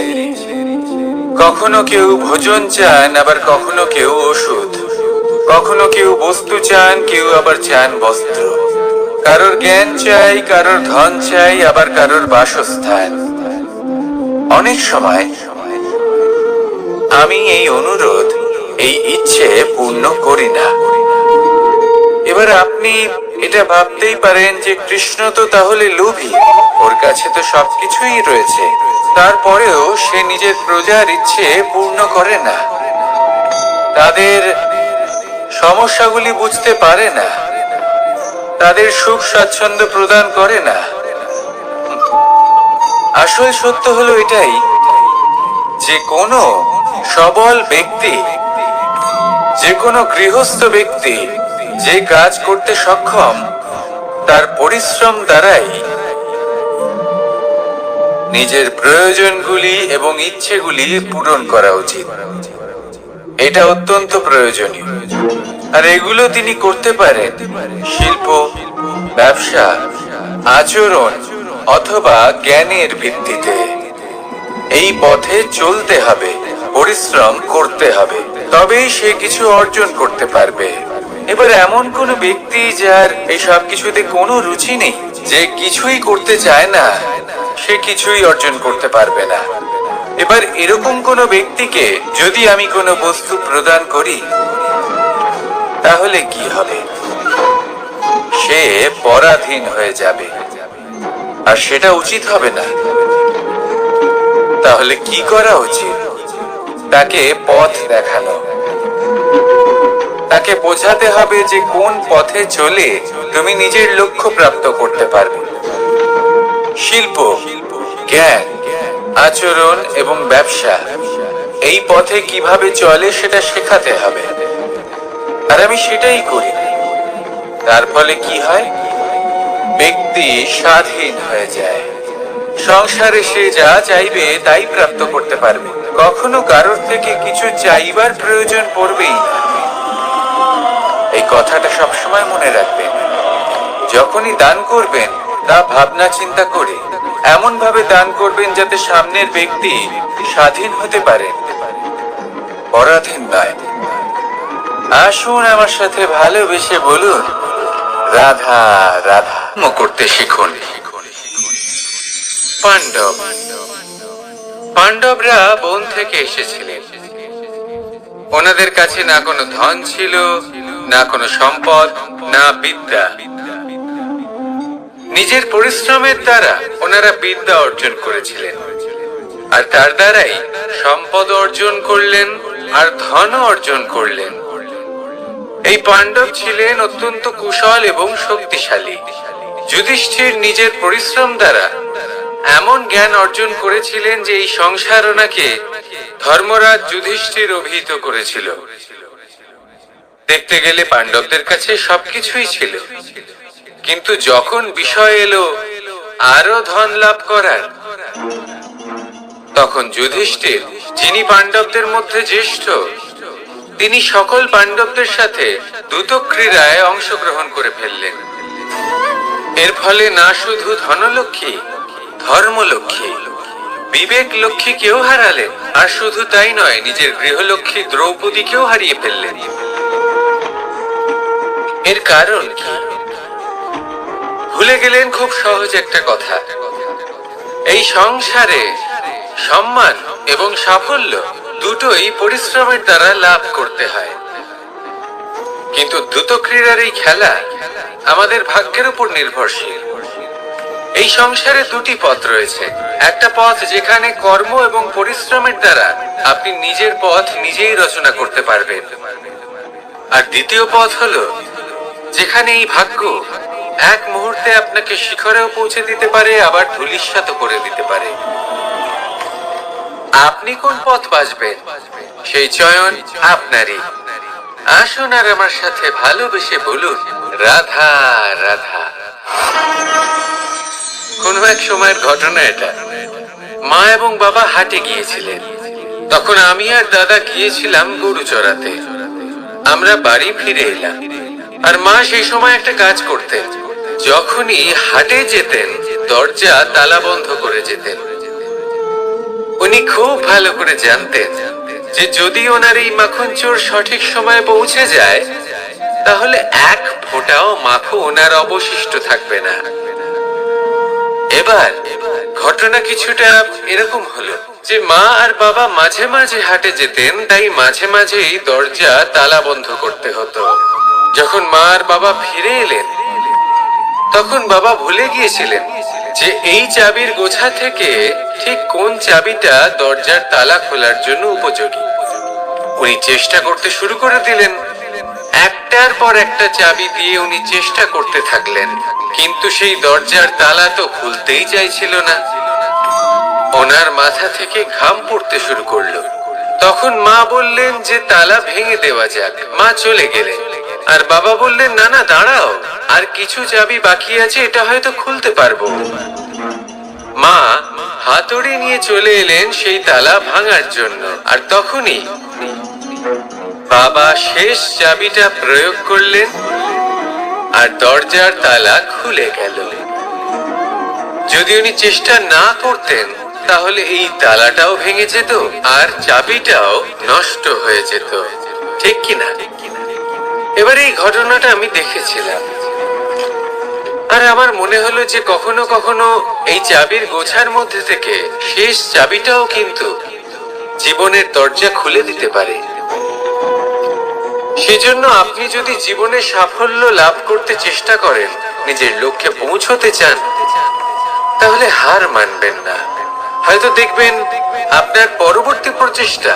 কখনো কেউ ভোজন চান, আবার কখনো কেউ ওষুধ, কখনো কেউ বস্তু চান, কেউ আবার চান বস্ত্র। কারোর জ্ঞান চাই, কারোর ধন চাই, আবার কারোর বাসস্থান। অনেক সময় আমি এই অনুরোধ, এই ইচ্ছে পূর্ণ করি না। এবার আপনি এটা ভাবতেই পারেন যে কৃষ্ণ তো তাহলে লোভী, ওর কাছে তো সবকিছুই রয়েছে, তারপরেও সে নিজের প্রজার ইচ্ছে পূর্ণ করে না, তাদের সমস্যাগুলি বুঝতে পারে না, তাদের সুখ স্বাচ্ছন্দ্য প্রদান করে না। আসল সত্য হলো এটাই যে কোনো সবল ব্যক্তি, যে কোনো গৃহস্থ ব্যক্তি যে কাজ করতে সক্ষম, তার পরিশ্রম দ্বারাই নিজের প্রয়োজনগুলি এবং ইচ্ছেগুলি পূরণ করা উচিত। এটা অত্যন্ত প্রয়োজনীয়। আর এগুলো তিনি করতে পারেন শিল্প, ব্যবসা, আচরণ অথবা জ্ঞানের ভিত্তিতে। এই পথে চলতে হবে, পরিশ্রম করতে হবে, তবেই সে কিছু অর্জন করতে পারবে। এবার এমন কোন ব্যক্তি যার এই সব কিছুতে কোনো রুচি নেই, যে কিছুই করতে চায় না, সে কিছুই অর্জন করতে পারবে না। এবার এরকম কোন ব্যক্তিকে যদি আমি কোনো বস্তু প্রদান করি, তাহলে কি হবে? সে পরাধীন হয়ে যাবে, আর সেটা উচিত হবে না। তাহলে কি করা উচিত? তাকে পথ দেখানো, তাকে বোঝাতে হবে যে কোন পথে চলে তুমি নিজের লক্ষ্য প্রাপ্ত করতে পারবে। শিল্প, জ্ঞান, আচরণ এবং ব্যবসা, এই পথে কিভাবে চলে সেটা শেখাতে হবে। আর আমি সেটাই করি। তার ফলে কি হয়? ব্যক্তি স্বাধীন হয়ে যায়। সংসারে সে যা চাইবে তাই প্রাপ্ত করতে পারবে, কখনো কারোর থেকে কিছু চাইবার প্রয়োজন পড়বেই না। এই কথাটা সবসময় মনে রাখবেন। যখনই দান করবেন, তা ভাবনা চিন্তা করে এমন ভাবে দান করবেন যাতে সামনের ব্যক্তি স্বাধীন হতে পারে, পরাধীন নয়। আসুন আমার সাথে ভালোবেসে বলুন, রাধা রাধা করতে শিখুন। পাণ্ডব, পাণ্ডবরা বন থেকে এসেছিলেন। ওনাদের কাছে না কোনো ধন ছিল, না কোনো সম্পদ, না বিদ্যা। নিজের পরিশ্রমের দ্বারা ওনারা বিদ্যা অর্জন করেছিলেন, আর তার দ্বারাই সম্পদ অর্জন করলেন আর ধন অর্জন করলেন। এই পাণ্ডব ছিলেন অত্যন্ত কুশল এবং শক্তিশালী। যুধিষ্ঠির নিজের পরিশ্রম দ্বারা এমন জ্ঞান অর্জন করেছিলেন যে এই সংসার ওনাকে ধর্মরাজ যুধিষ্ঠির অভিহিত করেছিল। দেখতে গেলে পাণ্ডবদের কাছে সবকিছুই ছিল, কিন্তু যখন বিষয় এলো আরো ধন লাভ করার, তখন যুধিষ্ঠির, যিনি পাণ্ডবদের মধ্যে জ্যেষ্ঠ, তিনি সকল পাণ্ডবদের সাথে দ্রুত ক্রীড়ায় অংশগ্রহণ করে ফেললেন। এর ফলে না শুধু ধনলক্ষ্মী, ধর্মলক্ষ্মী, বিবেক লক্ষ্মী কেউ হারালেন, আর শুধু তাই নয়, নিজের গৃহলক্ষ্মী দ্রৌপদীকেও হারিয়ে ফেললেন। এর কারণ কি? ভুলে গেলেন খুব সহজ একটা কথা। এই সংসারে সম্মান এবং সাফল্য দুটোই পরিশ্রমের দ্বারা লাভ করতে হয়, কিন্তু দ্রুত ক্রীড়ার এই খেলা আমাদের ভাগ্যের উপর নির্ভরশীল। এই সংসারে দুটি পথ রয়েছে। একটা পথ যেখানে কর্ম এবং পরিশ্রমের দ্বারা আপনি নিজের পথ নিজেই রচনা করতে পারবেন, আর দ্বিতীয় পথ হলো যেখানে এই ভাগ্য এক মুহূর্তে আপনাকে শিখরেও পৌঁছে দিতে পারে, আবার ধূলিসাৎ করে দিতে পারে। আপনি কোন পথ বাছবেন, সেই চয়ন আপনারই। আসুন আর আমার সাথে ভালোবেসে বলুন, রাধা রাধা। কোনো এক সময়ের ঘটনা এটা। মা এবং বাবা হাটে গিয়েছিলেন। তখন আমি আর দাদা গিয়েছিলাম গরু চড়াতে। আমরা বাড়ি ফিরে এলাম, আর মা সেই সময় একটা কাজ করতেন। যখনই হাটে যেতেন, দরজা তালা বন্ধ করে যেতেন। উনি খুব ভালো করে জানতেন যে যদি ওনার এই মাখন চোর সঠিক সময়ে পৌঁছে যায়, তাহলে এক ফোঁটাও মাখন আর অবশিষ্ট থাকবে না। এবার ঘটনা কিছুটা এরকম হলো যে মা আর বাবা মাঝে মাঝে হাটে যেতেন, তাই মাঝে মাঝেই দরজা তালা বন্ধ করতে হতো। যখন মা আর বাবা ফিরে এলেন তখন বাবা ভুলে গিয়েছিলেন যে এই চাবির গোছা থেকে ঠিক কোন চাবিটা দরজার তালা খোলার জন্য উপযোগী। উনি চেষ্টা করতে শুরু করে দিলেন। একটার পর একটা চাবি দিয়ে উনি চেষ্টা করতে থাকলেন, কিন্তু সেই দরজার তালা তো খুলতেই চাইছিল না। ওনার মাথা থেকে ঘাম পড়তে শুরু করলো। তখন মা বললেন যে তালা ভেঙে দেওয়া যাক। মা চলে গেলেন আর বাবা বললেন, না না দাঁড়াও, আর কিছু চাবি বাকি আছে, এটা হয়তো খুলতে পারবো। মা হাতুড়ি নিয়ে চলে এলেন সেই তালা ভাঙার জন্য, আর তখনই বাবা শেষ চাবিটা প্রয়োগ করলেন আর দরজার তালা খুলে গেল। যদি উনি চেষ্টা না করতেন তাহলে এই তালাটাও ভেঙে যেত আর চাবিটাও নষ্ট হয়ে যেত, ঠিক কিনা? এবার এই ঘটনাটা আমি দেখেছিলাম আর আমার মনে হলো যে কখনো কখনো এই চাবির গোছার মধ্যে থেকে শেষ চাবিটাও কিন্তু জীবনের দরজা খুলে দিতে পারে। সেজন্য আপনি যদি জীবনে সাফল্য লাভ করতে চেষ্টা করেন, নিজের লক্ষ্যে পৌঁছতে চান, তাহলে হার মানবেন না। হয়তো দেখবেন আপনার পরবর্তী প্রচেষ্টা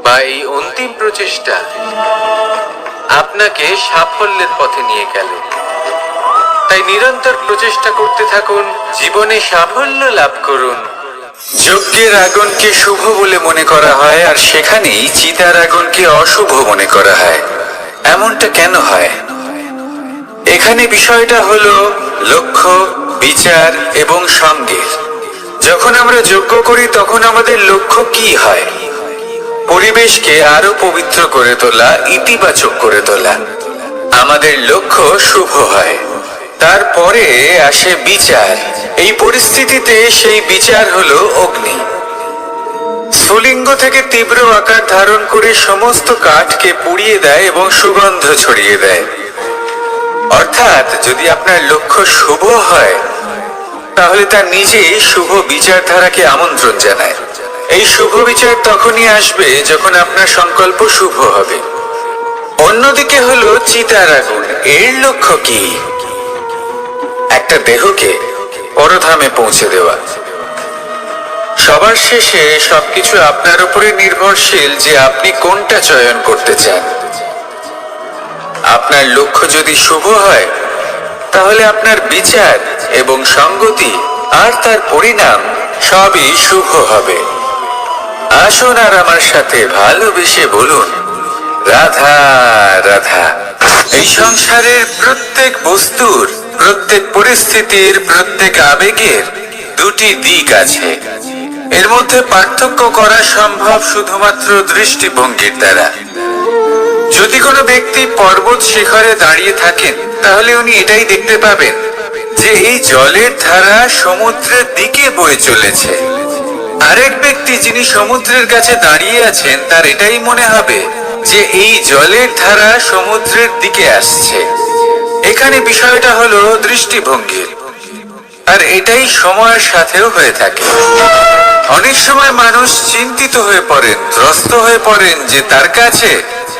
বা এই অন্তিম প্রচেষ্টা আপনাকে সাফল্যের পথে নিয়ে গেল। তাই নিরন্তর প্রচেষ্টা করতে থাকুন, জীবনে সাফল্য লাভ করুন। যজ্ঞের আগুনকে শুভ বলে মনে করা হয় আর সেখানেই চিতার আগুনকে অশুভ মনে করা হয়। এমনটা কেন হয়? এখানে বিষয়টা হলো লক্ষ্য, বিচার এবং সঙ্গের। যখন আমরা যজ্ঞ করি তখন আমাদের লক্ষ্য কি হয়? পরিবেশকে আরো পবিত্র করে তোলা, ইতিবাচক করে তোলা। আমাদের লক্ষ্য শুভ হয়। তারপরে আসে বিচার। এই পরিস্থিতিতে সেই বিচার হলো অগ্নি। স্ফুলিঙ্গ থেকে তীব্র আকার ধারণ করে সমস্ত কাঠকে পুড়িয়ে দেয় এবং সুগন্ধ ছড়িয়ে দেয়। অর্থাৎ যদি আপনার লক্ষ্য শুভ হয় তাহলে তা নিজেই শুভ বিচারধারাকে আমন্ত্রণ জানায়। এই শুভ বিচার তখনই আসবে যখন আপনার সংকল্প শুভ হবে। অন্যদিকে হলো চিতার আগুন। এর লক্ষ্য কি? একটা দেহকে পরধামে পৌঁছে দেওয়া। সবার শেষে সবকিছু আপনার উপরে নির্ভরশীল যে আপনি কোনটা চয়ন করতে চান। আপনার লক্ষ্য যদি শুভ হয় তাহলে আপনার বিচার এবং সঙ্গতি আর তার পরিণাম সবই শুভ হবে। আসুন আর আমার সাথে ভালোবেসে বলুন, রাধা রাধা। এই সংসারের প্রত্যেক বস্তুর, প্রত্যেক পরিস্থিতির, প্রত্যেক আবেগের দুটি দিক আছে। এর মধ্যে পার্থক্য করা সম্ভব শুধুমাত্র দৃষ্টিভঙ্গির দ্বারা। যদি কোনো ব্যক্তি পর্বত শিখরে দাঁড়িয়ে থাকেন তাহলে উনি এটাই দেখতে পাবেন যে এই জলের ধারা সমুদ্রের দিকে বয়ে চলেছে। আরেক ব্যক্তি যিনি সমুদ্রের কাছে দাঁড়িয়ে আছেন তার এটাই মনে হবে যে এই জলের ধারা সমুদ্রের দিকে আসছে। এখানে বিষয়টা হলো দৃষ্টিভঙ্গির, আর এটাই সময়ের সাথেও হয়ে থাকে। অনেক সময় মানুষ চিন্তিত হয়ে পড়েন, ত্রস্ত হয়ে পড়েন যে তার কাছে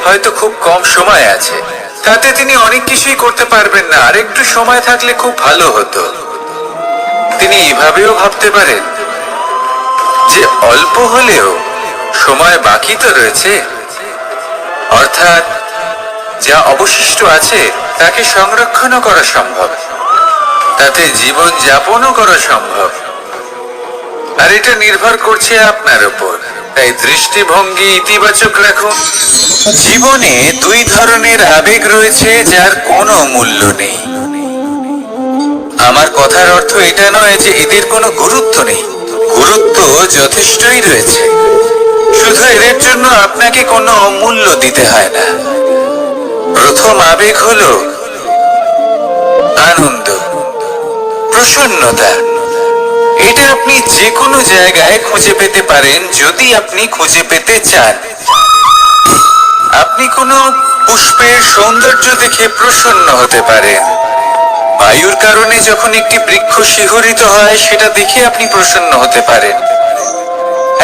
হয়তো খুব কম সময় আছে, তাতে তিনি অনেক কিছুই করতে পারবেন না, আর একটু সময় থাকলে খুব ভালো হতো। তিনি এভাবেও ভাবতে পারেন যে অল্প হলেও সময় বাকি তো রয়েছে, অর্থাৎ যা অবশিষ্ট আছে তাকে সংরক্ষণও করা সম্ভব, তাতে জীবন যাপনও করা সম্ভব। আর এটা নির্ভর করছে আপনার উপর। তাই দৃষ্টিভঙ্গি ইতিবাচক রাখুন। জীবনে দুই ধরনের আবেগ রয়েছে যার কোনো মূল্য নেই। আমার কথার অর্থ এটা নয় যে এদের কোনো গুরুত্ব নেই, গুরুত্ব যথেষ্টই রয়েছে, শুধু এদের জন্য আপনাকে কোনো মূল্য দিতে হয় না। প্রথম আবেগ হলো আনন্দ, প্রসন্নতা। এটা আপনি যে কোনো জায়গায় খুঁজে পেতে পারেন যদি আপনি খুঁজে পেতে চান। আপনি কোনো পুষ্পের সৌন্দর্য দেখে প্রসন্ন হতে পারেন। বায়ুর কারণে যখন একটি বৃক্ষ শিহরিত হয় সেটা দেখে আপনি প্রসন্ন হতে পারেন।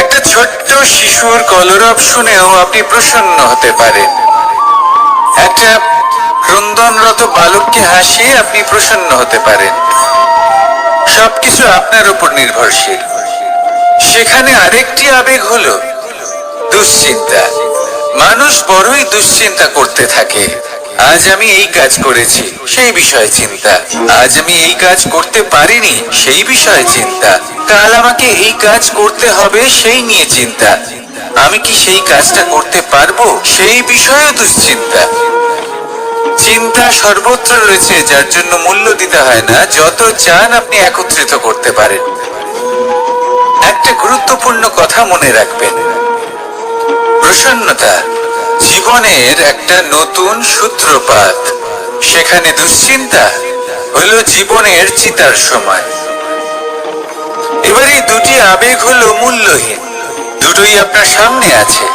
একটা ছোট্ট শিশুর কলরব শুনেও আপনি প্রসন্ন হতে পারেন। একটা ক্রন্দনরত বালককে হাসিয়ে আপনি প্রসন্ন হতে পারেন। সবকিছু আপনার উপর নির্ভরশীল। সেখানে আরেকটি আবেগ হলো দুশ্চিন্তা। মানুষ বড়ই দুশ্চিন্তা করতে থাকে। আজ আমি এই কাজ করেছি, সেই বিষয়ে চিন্তা। আজ আমি এই কাজ করতে পারিনি, সেই বিষয়ে চিন্তা। কাল আমাকে এই কাজ করতে হবে, সেই নিয়ে চিন্তা। আমি কি সেই কাজটা করতে পারবো, সেই বিষয়ে দুশ্চিন্তা। চিন্তা সর্বত্র রয়েছে, যার জন্য মূল্য দিতে হয় না। যত চান আপনি একত্রিত করতে পারেন। একটা গুরুত্বপূর্ণ কথা মনে রাখবেন, প্রসন্নতা জীবনের একটা নতুন সূত্রপাত। সেখানে দুশ্চিন্তা হলো জীবনের চিতার সময়। এবার এই দুটি আবেগ হলো মূল্যহীন, দুটোই আপনার সামনে আছে।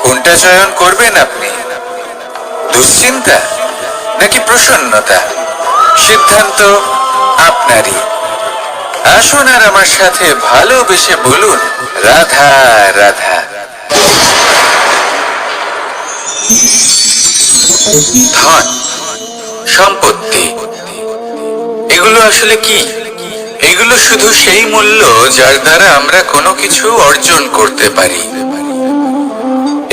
কোনটা চয়ন করবেন আপনি, দুশ্চিন্তা নাকি প্রসন্নতা? সিদ্ধান্ত আপনারই। আসুন আর আমার সাথে ভালোবেসে বলুন, রাধা রাধা। ধন, সম্পত্তি, এগুলো আসলে কি? এগুলো শুধু সেই মূল্য যার দ্বারা আমরা কোনো কিছু অর্জন করতে পারি।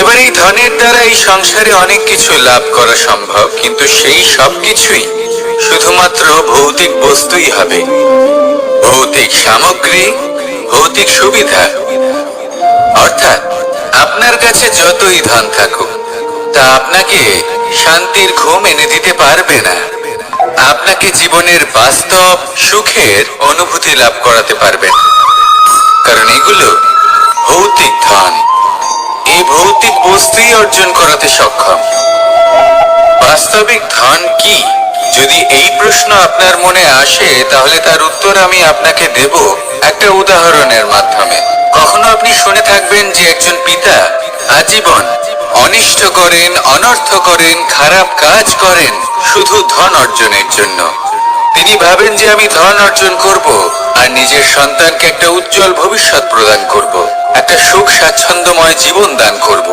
এবার এই ধনের দ্বারা এই সংসারে অনেক কিছু লাভ করা সম্ভব, কিন্তু সেই সব কিছুই শুধুমাত্র ভৌতিক বস্তুই হবে। ভৌতিক সামগ্রী, ভৌতিক সুবিধা। অর্থাৎ আপনার কাছে যতই ধন থাকুক, তা আপনাকে শান্তির ঘুম এনে দিতে পারবে না। আপনাকে জীবনের বাস্তব সুখের অনুভূতি লাভ করাতে পারবে না, কারণ এগুলো ভৌতিক ধন। এই ভৌতিক বস্তুই অর্জন করাতে সক্ষম। বাস্তবিক ধন কি? যদি এই প্রশ্ন আপনার মনে আসে, তাহলে তার উত্তর আমি আপনাকে দেব একটা উদাহরণের মাধ্যমে। কখনো আপনি শুনে থাকবেন যে একজন পিতা আজীবন অনিষ্ট করেন, অনর্থ করেন, খারাপ কাজ করেন শুধু ধন অর্জনের জন্য। তিনি ভাবেন যে আমি ধন অর্জন করব আর নিজের সন্তানকে একটা উজ্জ্বল ভবিষ্যৎ প্রদান করব, একটা সুখ স্বাচ্ছন্দ্যময় জীবন দান করব।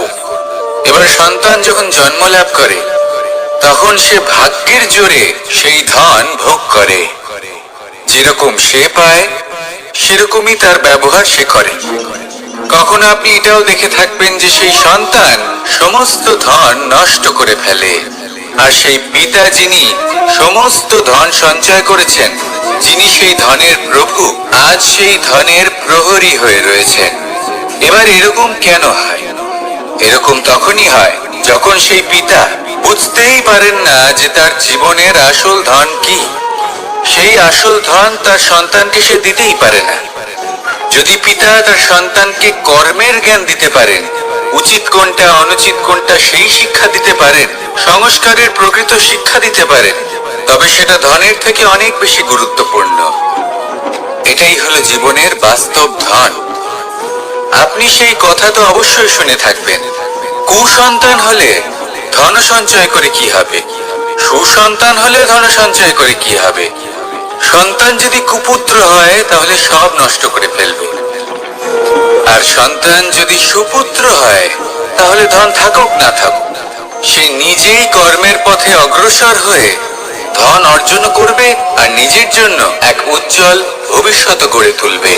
এবার সন্তান যখন জন্ম লাভ করে, তখন সে ভাগ্যের জোরে সেই ধন ভোগ করে। যেরকম সে পায়, সেরকমই তার ব্যবহার সে করে। কখনো আপনি এটাও দেখে থাকবেন যে সেই সন্তান সমস্ত ধন নষ্ট করে ফেলে, আর সেই পিতা যিনি সমস্ত ধন সঞ্চয় করেছেন, যিনি সেই ধনের প্রভু, আজ সেই ধনের প্রহরী হয়ে রয়েছেন। এবার এরকম কেন হয়? এরকম তখনই হয় যখন সেই পিতা বুঝতেই পারেন না যে তার জীবনের আসল ধন কি। সেই আসল ধন তার সন্তানকে সে দিতেই পারে না। যদি পিতা তার সন্তানকে কর্মের জ্ঞান দিতে পারেন, উচিত কোনটা অনুচিত কোনটা সেই শিক্ষা দিতে পারেন, সংস্কারের প্রকৃত শিক্ষা দিতে পারেন, তবে সেটা ধনের থেকে অনেক বেশি গুরুত্বপূর্ণ। এটাই হলো জীবনের বাস্তব ধন। আপনি সেই কথা তো অবশ্যই শুনে থাকবেন, কুসন্তান হলে ধন সঞ্চয় করে কি হবে, সুসন্তান হলে ধন সঞ্চয় করে কি হবে। সন্তান যদি কুপুত্র হয় তাহলে সব নষ্ট করে ফেলবে, আর সন্তান যদি সুপুত্র হয় তাহলে ধন থাকুক না থাকুক, সে নিজেই কর্মের পথে অগ্রসর হয়ে ধন অর্জন করবে আর নিজের জন্য এক উজ্জ্বল ভবিষ্যৎ গড়ে তুলবে।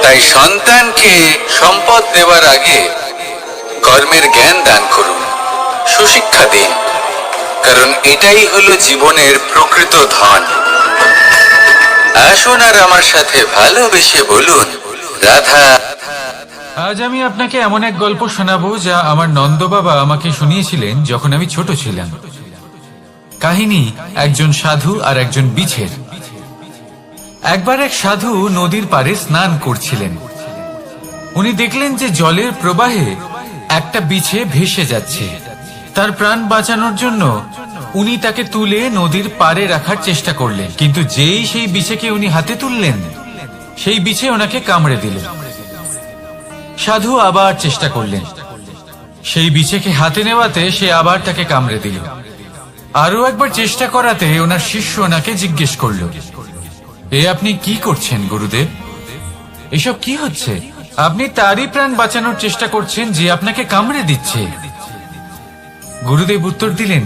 তাই সন্তানকে সম্পদ দেওয়ার আগে কর্মের জ্ঞান দান করুন, সুশিক্ষা দিন, কারণ এটাই হলো জীবনের প্রকৃত ধন। আসুন আর আমার সাথে ভালোবেসে বলুন, রাধা। আজ আমি আপনাকে এমন এক গল্প শোনাবো যা আমার নন্দ বাবা আমাকে শুনিয়েছিলেন যখন আমি ছোট ছিলাম। কাহিনী একজন সাধু আর একজন বিছের। একবার এক সাধু নদীর পাড়ে স্নান করছিলেন। উনি দেখলেন যে জলের প্রবাহে একটা বিছে ভেসে যাচ্ছে। তার প্রাণ বাঁচানোর জন্য উনি তাকে তুলে নদীর পাড়ে রাখার চেষ্টা করলেন, কিন্তু যেই সেই বিছেকে উনি হাতে তুললেন, সেই বিছে ওনাকে কামড়ে দিল। সাধু আবার চেষ্টা করলেন, সেই বিছেকে হাতে নেওয়াতে সে আবার তাকে কামড়ে দিল। আরো একবার চেষ্টা করাতে ওনার শিষ্য ওনাকে জিজ্ঞেস করল, এ আপনি কি করছেন গুরুদেব? এসব কি হচ্ছে? আপনি তারই প্রাণ বাঁচানোর চেষ্টা করছেন যে আপনাকে কামড়ে দিচ্ছে। গুরুদেব উত্তর দিলেন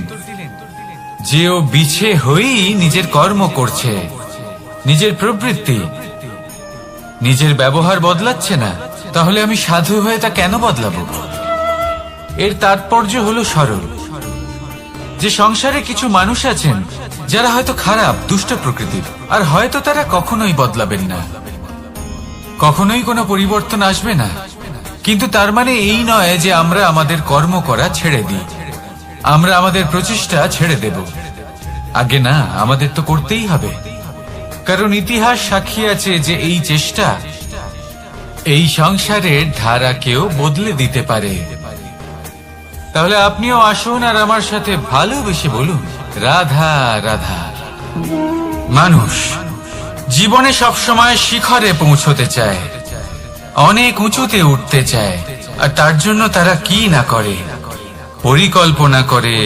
যে ও বিছে হয়েই নিজের কর্ম করছে, নিজের প্রবৃত্তি, নিজের ব্যবহার বদলাচ্ছে না। তাহলে আমি সাধু হয়ে তা কেন বদলাবো? এর তাৎপর্য হলো সরল, যে সংসারে কিছু মানুষ আছেন যারা হয়তো খারাপ, দুষ্ট প্রকৃতির, আর হয়তো তারা কখনোই বদলাবেন না, কখনোই কোনো পরিবর্তন আসবে না। কিন্তু তার মানে এই নয় যে আমরা আমাদের কর্ম করা ছেড়ে দিই, আমরা আমাদের প্রচেষ্টা ছেড়ে দেব। আগে না, আমাদের তো করতেই হবে, কারণ ইতিহাস সাক্ষী আছে যে এই চেষ্টা এই সংসারের ধারাকেও বদলে দিতে পারে। তাহলে আপনিও আসুন আর আমার সাথে ভালোবেসে বলুন, রাধা রাধা। মানুষ জীবনে সবসময় শিখরে পৌঁছতে চায়, অনেক উঁচুতে উঠতে চায়, আর তার জন্য তারা কি না করে, পরিকল্পনা করে,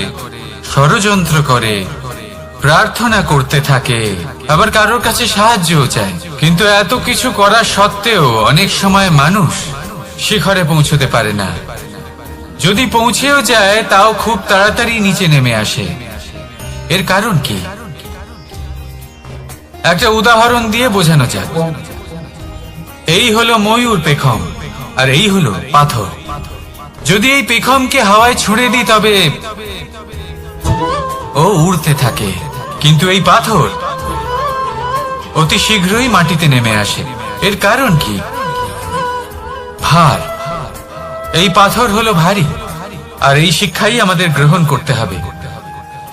ষড়যন্ত্র করে, প্রার্থনা করতে থাকে, আবার কারোর কাছে সাহায্যও চায়। কিন্তু এত কিছু করা সত্ত্বেও অনেক সময় মানুষ শিখরে পৌঁছতে পারে না। যদি পৌঁছেও যায় তাও খুব তাড়াতাড়ি নিচে নেমে আসে। এর কারণ কি? একটা উদাহরণ দিয়ে বোঝানো যাক। এই হলো ময়ূর পেখম, আর এই হলো পাথর। যদি এই পেখমকে হাওয়ায় ছুঁড়ে দিই তবে ও উড়তে থাকে, কিন্তু এই পাথর অতি শীঘ্রই মাটিতে নেমে আসে। এর কারণ কি? ভার। এই পাথর হলো ভারী, আর এই শিক্ষাই আমাদের গ্রহণ করতে হবে।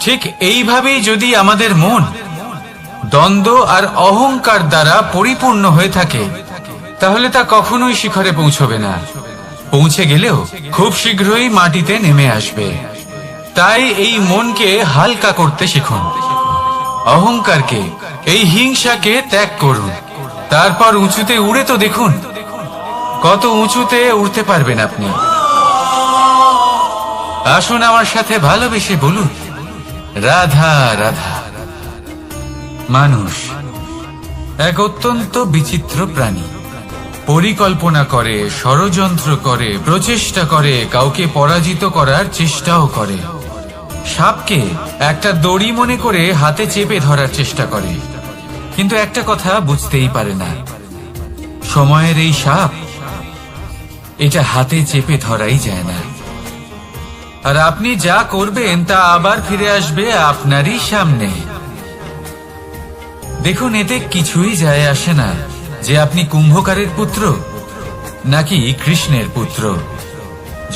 ঠিক এইভাবেই যদি আমাদের মন দ্বন্দ্ব আর অহংকার দ্বারা পরিপূর্ণ হয়ে থাকে, তাহলে তা কখনোই শিখরে পৌঁছবে না। পৌঁছে গেলেও খুব শীঘ্রই মাটিতে নেমে আসবে। তাই এই মনকে হালকা করতে শিখুন, অহংকারকে, এই হিংসাকে ত্যাগ করুন। তারপর উঁচুতে উড়ে তো দেখুন কত উঁচুতে উঠতে পারবেন আপনি। আসুন আমার সাথে ভালোবেসে বলুন, রাধা রাধা। মানুষ এক অত্যন্ত বিচিত্র প্রাণী। পরিকল্পনা করে, ষড়যন্ত্র করে, প্রচেষ্টা করে, কাউকে পরাজিত করার চেষ্টাও করে। সাপকে একটা দড়ি মনে করে হাতে চেপে ধরার চেষ্টা করে, কিন্তু একটা কথা বুঝতেই পারে না, সময়ের এই সাপ, এটা হাতে চেপে ধরাই যায় না। আর আপনি যা করবেন তা আবার ফিরে আসবে আপনারই সামনে। দেখুন, এতে কিছুই যায় আসে না যে আপনি কুম্ভকারের পুত্র নাকি কৃষ্ণের পুত্র।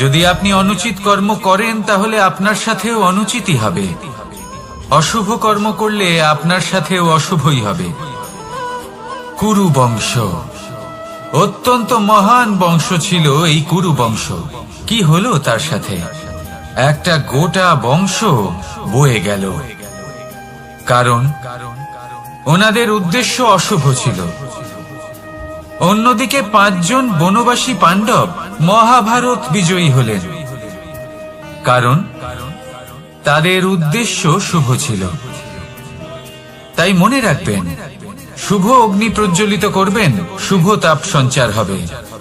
যদি আপনি অনুচিত কর্ম করেন তাহলে আপনার সাথেও অনুচিতই হবে। অশুভ কর্ম করলে আপনার সাথেও অশুভই হবে। কুরু বংশ অত্যন্ত মহান বংশ ছিল। এই কুরু বংশ কি হলো তার সাথে? একটা গোটা বংশ বয়ে গেল, কারণ ওনাদের উদ্দেশ্য অশুভ ছিল। অন্যদিকে 5 জন বনবাসী পাণ্ডব মহাভারত বিজয়ী হলেন, কারণ তাদের উদ্দেশ্য শুভ ছিল। তাই মনে রাখবেন, শুভ অগ্নি প্রজ্বলিত করবেন, শুভ তাপ সঞ্চার হবে।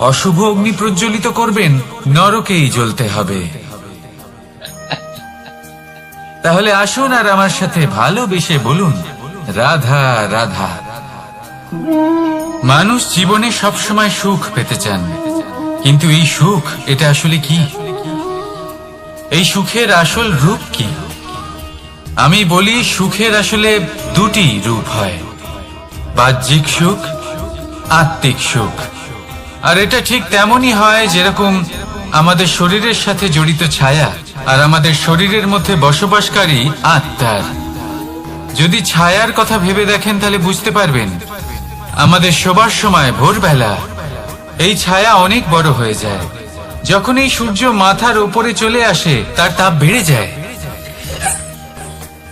অশুভ অগ্নি প্রজ্বলিত করবেন, নরকেই জ্বলতে হবে। তাহলে আসুন আর আমার সাথে ভালোবেসে বলুন, রাধা রাধা। মানুষ জীবনে সবসময় সুখ পেতে চান, কিন্তু এই সুখ, এটা আসলে কি? এই সুখের আসল রূপ কি? আমি বলি, সুখের আসলে 2টি রূপ হয়, বাহ্যিক সুখ, আত্মিক সুখ। আর এটা ঠিক তেমনই হয় যেরকম আমাদের শরীরের সাথে জড়িত ছায়া আর আমাদের শরীরের মধ্যে বসবাসকারী আত্মার। যদি ছায়ার কথা ভেবে দেখেন তাহলে বুঝতে পারবেন, আমাদের শোবার সময় ভোরবেলা এই ছায়া অনেক বড় হয়ে যায়। যখন এই সূর্য মাথার উপরে চলে আসে, তার তাপ বেড়ে যায়,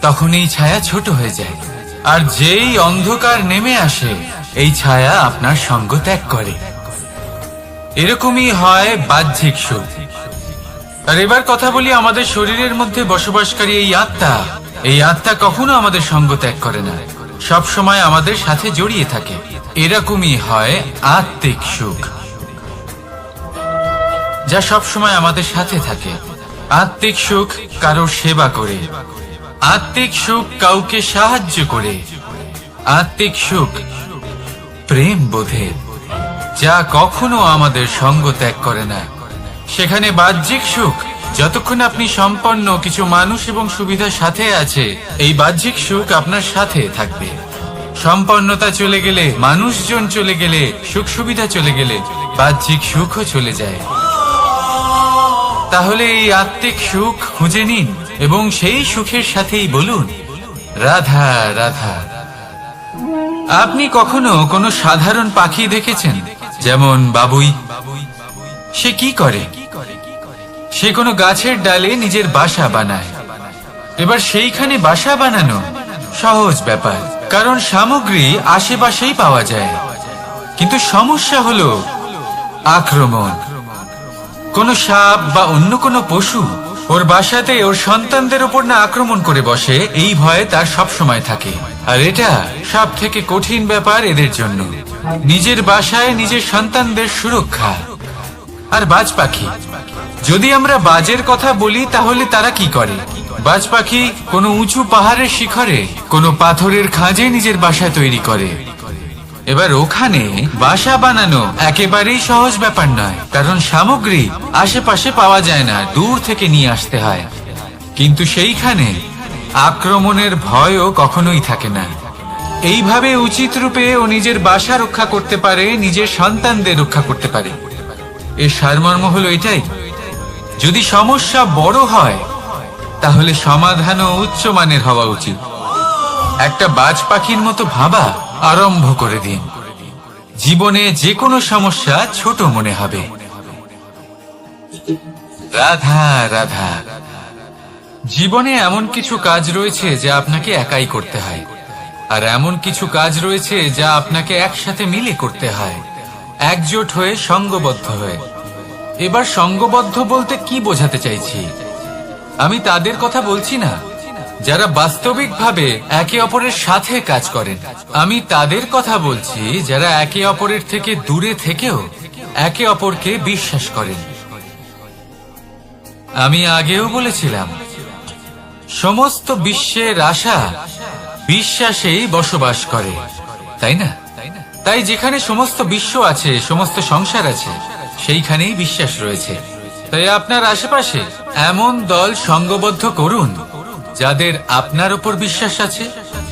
তখন এই ছায়া ছোট হয়ে যায়। আর যেই অন্ধকার নেমে আসে, এই ছায়া আপনার সঙ্গ ত্যাগ করে। এরকমই হয় বাহ্যিক সুখ। আর এবার কথা বলি আমাদের শরীরের মধ্যে বসবাসকারী এই আত্মা। এই আত্মা কখনো আমাদের সঙ্গ ত্যাগ করে না, সব সময় আমাদের সাথে জড়িয়ে থাকে। এরকমই হয় আত্মিক সুখ, যা সব সময় আমাদের সাথে থাকে। আত্মিক সুখ কারোর সেবা করে, আত্মিক সুখ কাউকে সাহায্য করে, আত্মিক সুখ প্রেম বোধের, যা কখনো আমাদের সঙ্গ ত্যাগ করে না। সেখানে বাহ্যিক সুখ, যতক্ষণ আপনি সম্পন্ন কিছু মানুষ এবং সুবিধার সাথে আছে, এই বাহ্যিক সুখ আপনার সাথে থাকবে। সম্পন্নতা চলে গেলে, মানুষজন চলে গেলে, সুখ সুবিধা চলে গেলে, বাহ্যিক সুখও চলে যায়। তাহলে এই আত্মিক সুখ খুঁজে নিন এবং সেই সুখের সাথেই বলুন রাধা রাধা। আপনি কখনো কোনো সাধারণ পাখি দেখেছেন, যেমন বাবুই? সে কি করে? সে কোনো গাছের ডালে নিজের বাসা বানায়। এবার সেইখানে বাসা বানানো সহজ ব্যাপার, কারণ সামগ্রী আশেপাশেই পাওয়া যায়। কিন্তু সমস্যা হলো আক্রমণ। কোনো সাপ বা অন্য কোনো পশু ওর বাসাতে ওর সন্তানদের উপর না আক্রমণ করে বসে, এই ভয়ে তার সব সময় থাকে। আর এটা সব থেকে কঠিন ব্যাপার এদের জন্য, নিজের বাসায় নিজের সন্তানদের সুরক্ষা। আর বাজ পাখি, যদি আমরা বাজের কথা বলি তাহলে তারা কি করে? বাজ পাখি কোনো উঁচু পাহাড়ের শিখরে, কোনো পাথরের খাঁজে নিজের বাসা তৈরি করে। এবার ওখানে বাসা বানানো একেবারেই সহজ ব্যাপার নয়, কারণ সামগ্রী আশেপাশে পাওয়া যায় না, দূর থেকে নিয়ে আসতে হয়। কিন্তু সেইখানে আক্রমণের ভয়ও কখনোই থাকে না। এইভাবে উচিত রূপে ও নিজের বাসা রক্ষা করতে পারে, নিজের সন্তানদের রক্ষা করতে পারে। এর সারমর্ম হলো এটাই, যদি সমস্যা বড় হয় তাহলে সমাধানও উচ্চমানের হওয়া উচিত। একটা বাজ পাখির মতো ভাবা আরম্ভ করে দিন, জীবনে যে কোনো সমস্যা ছোট মনে হবে। রাধা রাধা। জীবনে এমন কিছু কাজ রয়েছে যা আপনাকে একাই করতে হয়, আর এমন কিছু কাজ রয়েছে যা আপনাকে একসাথে মিলে করতে হয়, একজোট হয়ে, সঙ্গবদ্ধ হয়ে। এবার সঙ্গবদ্ধ বলতে কি বোঝাতে চাইছি? আমি তাদের কথা বলছি না যারা বাস্তবিকভাবে একে অপরের সাথে কাজ করেন। আমি তাদের কথা বলছি যারা একে অপরের থেকে দূরে থেকেও একে অপরকে বিশ্বাস করেন। আমি আগেও বলেছিলাম, সমস্ত বিশ্বের আশা বিশ্বাসেই বসবাস করে, তাই না? তাই যেখানে সমস্ত বিশ্ব আছে, সমস্ত সংসার আছে, সেইখানেই বিশ্বাস রয়েছে। তাই আপনার আশেপাশে এমন দল সঙ্গবদ্ধ করুন যাদের আপনার উপর বিশ্বাস আছে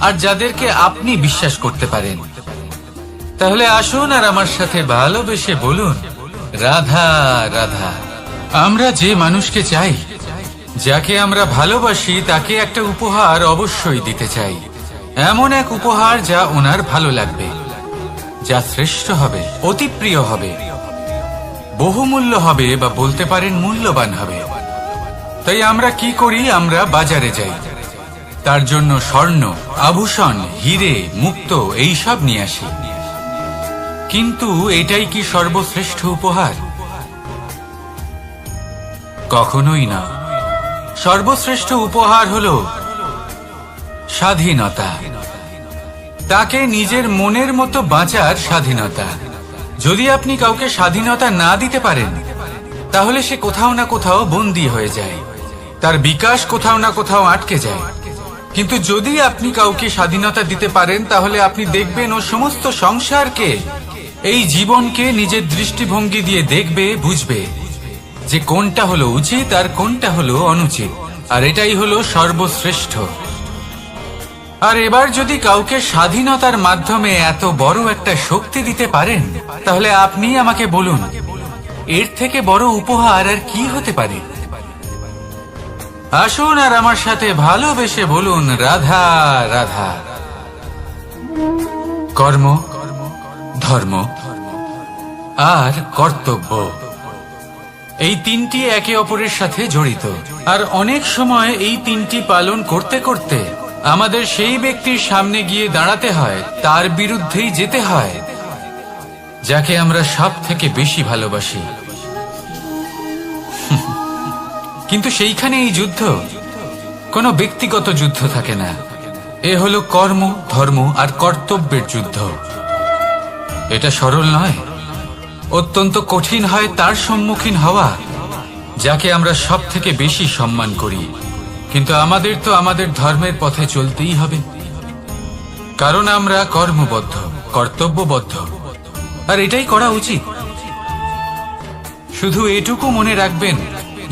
আর যাদেরকে আপনি বিশ্বাস করতে পারেন। তাহলে আসুন আর আমার সাথে ভালোবেসে বলুন রাধা রাধা। আমরা যে মানুষকে চাই, যাকে আমরা ভালোবাসি, তাকে একটা উপহার অবশ্যই দিতে চাই। এমন এক উপহার যা ওনার ভালো লাগবে, যা শ্রেষ্ঠ হবে, অতি প্রিয় হবে, বহুমূল্য হবে, বা বলতে পারেন মূল্যবান হবে। তাই আমরা কি করি? আমরা বাজারে যাই, তার জন্য স্বর্ণ, আভূষণ, হিরে, মুক্তো এইসব নিয়ে আসি। কিন্তু এটাই কি সর্বশ্রেষ্ঠ উপহার? কখনোই না। সর্বশ্রেষ্ঠ উপহার হলো স্বাধীনতা, তাকে নিজের মনের মতো বাঁচার স্বাধীনতা। যদি আপনি কাউকে স্বাধীনতা না দিতে পারেন, তাহলে সে কোথাও না কোথাও বন্দী হয়ে যায়, তার বিকাশ কোথাও না কোথাও আটকে যায়। কিন্তু যদি আপনি কাউকে স্বাধীনতা দিতে পারেন, তাহলে আপনি দেখবেন ও সমস্ত সংসারকে, এই জীবনকে নিজের দৃষ্টিভঙ্গি দিয়ে দেখবে, বুঝবে যে কোনটা হলো উচিত আর কোনটা হলো অনুচিত। আর এটাই হলো সর্বশ্রেষ্ঠ। আর এবার যদি কাউকে স্বাধীনতার মাধ্যমে এত বড় একটা শক্তি দিতে পারেন, তাহলে আপনি আমাকে বলুন এর থেকে বড় উপহার আর কি হতে পারে? আসুন আর আমার সাথে ভালোবেসে বলুন রাধা রাধা। কর্ম, ধর্ম আর কর্তব্য, এই তিনটি একে অপরের সাথে জড়িত। আর অনেক সময় এই তিনটি পালন করতে করতে আমাদের সেই ব্যক্তির সামনে গিয়ে দাঁড়াতে হয়, তার বিরুদ্ধেই যেতে হয়, যাকে আমরা সব থেকে বেশি ভালোবাসি। কিন্তু সেইখানে এই যুদ্ধ কোনো ব্যক্তিগত যুদ্ধ থাকে না। এ হলো কর্ম, ধর্ম আর কর্তব্যের যুদ্ধ। এটা সরল নয়, অত্যন্ত কঠিন হয় তার সম্মুখীন হওয়া যাকে আমরা সব থেকে বেশি সম্মান করি। কিন্তু আমাদের তো আমাদের ধর্মের পথে চলতেই হবে, কারণ আমরা কর্মবদ্ধ, কর্তব্যবদ্ধ, আর এটাই করা উচিত। শুধু এটুকু মনে রাখবেন,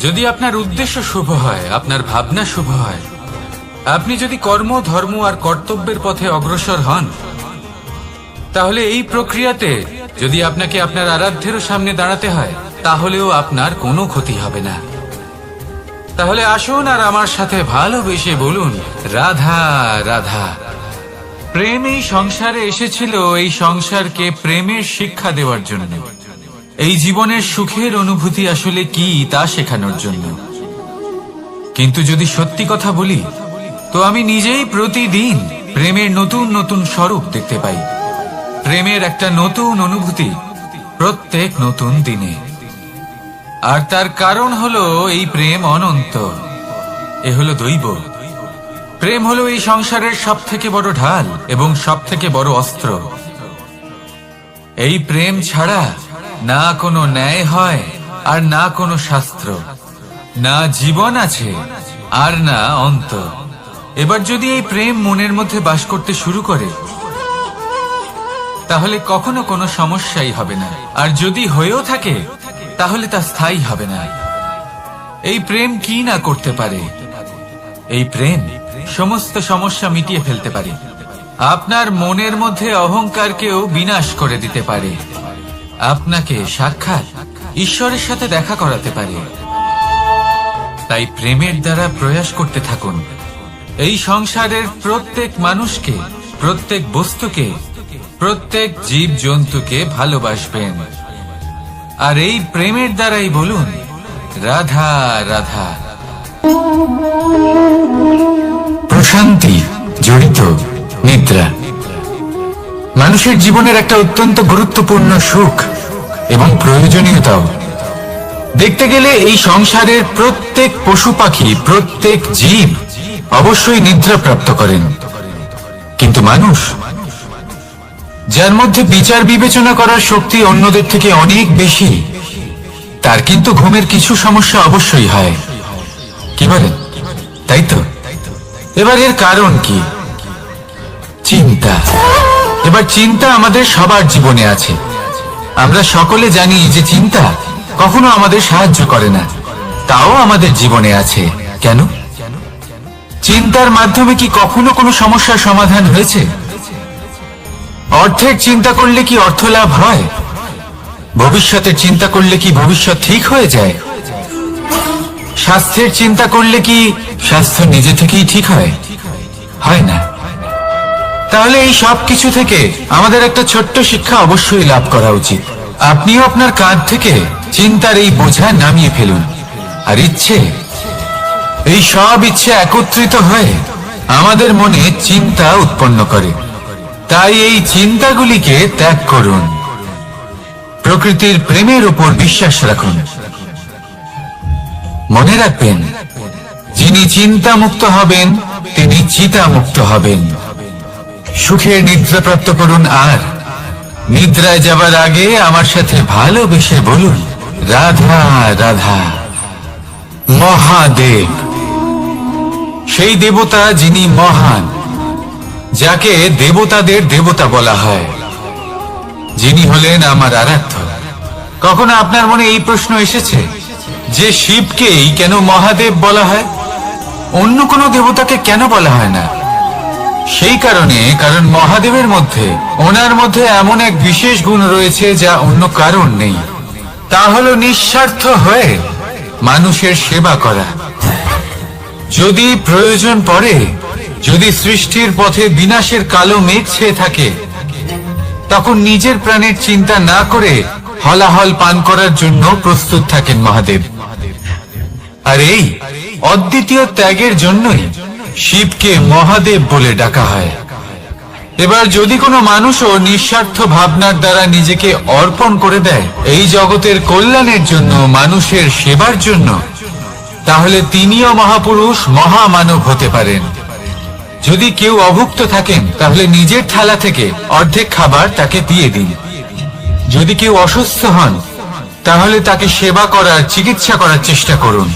যদি আপনার উদ্দেশ্য শুভ হয়, আপনার ভাবনা শুভ হয়, আপনি যদি কর্ম, ধর্ম আর কর্তব্যের পথে অগ্রসর হন, তাহলে এই প্রক্রিয়াতে যদি আপনাকে আপনার আরাধ্যেরও সামনে দাঁড়াতে হয়, তাহলেও আপনার কোনো ক্ষতি হবে না। তাহলে আসুন আর আমার সাথে ভালোবেসে বলুন, রাধা রাধা। প্রেম এই সংসারে এসেছিল এই সংসারকে প্রেমের শিক্ষা দেওয়ার জন্য, এই জীবনের সুখের অনুভূতি আসলে কি তা শেখানোর জন্য। কিন্তু যদি সত্যি কথা বলি, তো আমি নিজেই প্রতিদিন প্রেমের নতুন নতুন স্বরূপ দেখতে পাই, প্রেমের একটা নতুন অনুভূতি প্রত্যেক নতুন দিনে। আর তার কারণ হলো এই প্রেম অনন্ত, এ হলো দৈব। প্রেম হলো এই সংসারের সব থেকে বড় ঢাল এবং সব থেকে বড় অস্ত্র। এই প্রেম ছাড়া না কোনো ন্যায় হয় আর না কোনো শাস্ত্র, না জীবন আছে আর না অন্ত। এবার যদি এই প্রেম মনের মধ্যে বাস করতে শুরু করে, তাহলে কখনো কোনো সমস্যাই হবে না, আর যদি হয়েও থাকে তাহলে তা স্থায়ী হবে না। এই প্রেম কি না করতে পারে? এই প্রেম সমস্ত সমস্যা মিটিয়ে ফেলতে পারে, আপনার মনের মধ্যে অহংকারকেও বিনাশ করে দিতে পারে, আপনাকে সাক্ষাৎ ঈশ্বরের সাথে দেখা করাতে পারে। তাই প্রেমের দ্বারা প্রয়াস করতে থাকুন, এই সংসারের প্রত্যেক মানুষকে, প্রত্যেক বস্তুকে, প্রত্যেক জীব জন্তুকে ভালোবাসবেন। আর এই প্রেমের দ্বারাই বলুন, রাধা রাধা। প্রশান্তি জড়িত নিদ্রা মানুষের জীবনের একটা অত্যন্ত গুরুত্বপূর্ণ সুখ এবং প্রয়োজনীয়তাও। দেখতে গেলে এই সংসারের প্রত্যেক পশু পাখি, প্রত্যেক জীব অবশ্যই নিদ্রা প্রাপ্ত করেন, কিন্তু মানুষ, যার মধ্যে বিচার বিবেচনা করার শক্তি অন্যদের থেকে অনেক বেশি, তার কিন্তু ঘুমের কিছু সমস্যা অবশ্যই হয়। কি বলেন? তাই তো। এবার এর কারণ কি? চিন্তা। এবার চিন্তা আমাদের সবার জীবনে আছে। আমরা সকলে জানি যে চিন্তা কখনো আমাদের সাহায্য করে না, তাও আমাদের জীবনে আছে। কেন? চিন্তার মাধ্যমে কি কখনো কোনো সমস্যার সমাধান হয়েছে? অর্থের চিন্তা করলে কি অর্থ লাভ হয়? ভবিষ্যতের চিন্তা করলে কি ভবিষ্যৎ ঠিক হয়ে যায়? স্বাস্থ্যের চিন্তা করলে কি স্বাস্থ্য নিজে থেকেই ঠিক হয়? হয় না। তাহলে এই সব কিছু থেকে আমাদের একটা ছোট্ট শিক্ষা অবশ্যই লাভ করা উচিত। আপনিও আপনার কাঁধ থেকে চিন্তার এই বোঝা নামিয়ে ফেলুন, আর এই সব ইচ্ছে একত্রিত হয়ে আমাদের মনে চিন্তা উৎপন্ন করে। তাই এই চিন্তাগুলিকে ত্যাগ করুন, প্রকৃতির প্রেমের উপর বিশ্বাস রাখুন। মনে রাখবেন, যিনি চিন্তা মুক্ত হবেন তিনি চিতা মুক্ত হবেন। সুখের নিদ্রা প্রাপ্ত করুন, আর নিদ্রায় যাবার আগে আমার সাথে ভালোবেসে বলুন, রাধা রাধা। মহাদেব সেই দেবতা যিনি মহান, যাকে দেবতাদের দেবতা বলা হয়, যিনি হলেন আমার আরাধ্য। কখনো আপনার মনে এই প্রশ্ন এসেছে যে শিবকেই কেন মহাদেব বলা হয়, অন্য কোনো দেবতাকে কেন বলা হয় না? সেই কারণ মহাদেবের মধ্যে, ওনার মধ্যে এমন এক বিশেষ গুণ রয়েছে যা অন্য কারণ নেই। তা হলো নিঃস্বার্থ হয়ে মানুষের সেবা করা। যদি প্রয়োজন পড়ে, যদি সৃষ্টির পথে বিনাশের কালো মেঘ ছেয়ে থাকে, তখন নিজের প্রাণের চিন্তা না করে হলাহল পান করার জন্য প্রস্তুত থাকেন মহাদেব। আর এই অদ্বিতীয় ত্যাগের জন্যই শিবকে মহাদেব বলে ডাকা হয়। এবার যদি কোনো মানুষও নিঃস্বার্থ ভাবনার দ্বারা নিজেকে অর্পণ করে দেয় এই জগতের কল্যাণের জন্য, মানুষের সেবার জন্য, তাহলে তিনিও মহাপুরুষ মহামানব হতে পারেন। যদি কেউ অভুক্ত থাকেন তাহলে নিজের থালা থেকে অর্ধেক খাবার তাকে দিয়ে দিন। যদি কেউ অসুস্থ হন তাহলে তাকে সেবা করার, চিকিৎসা করার চেষ্টা করুন।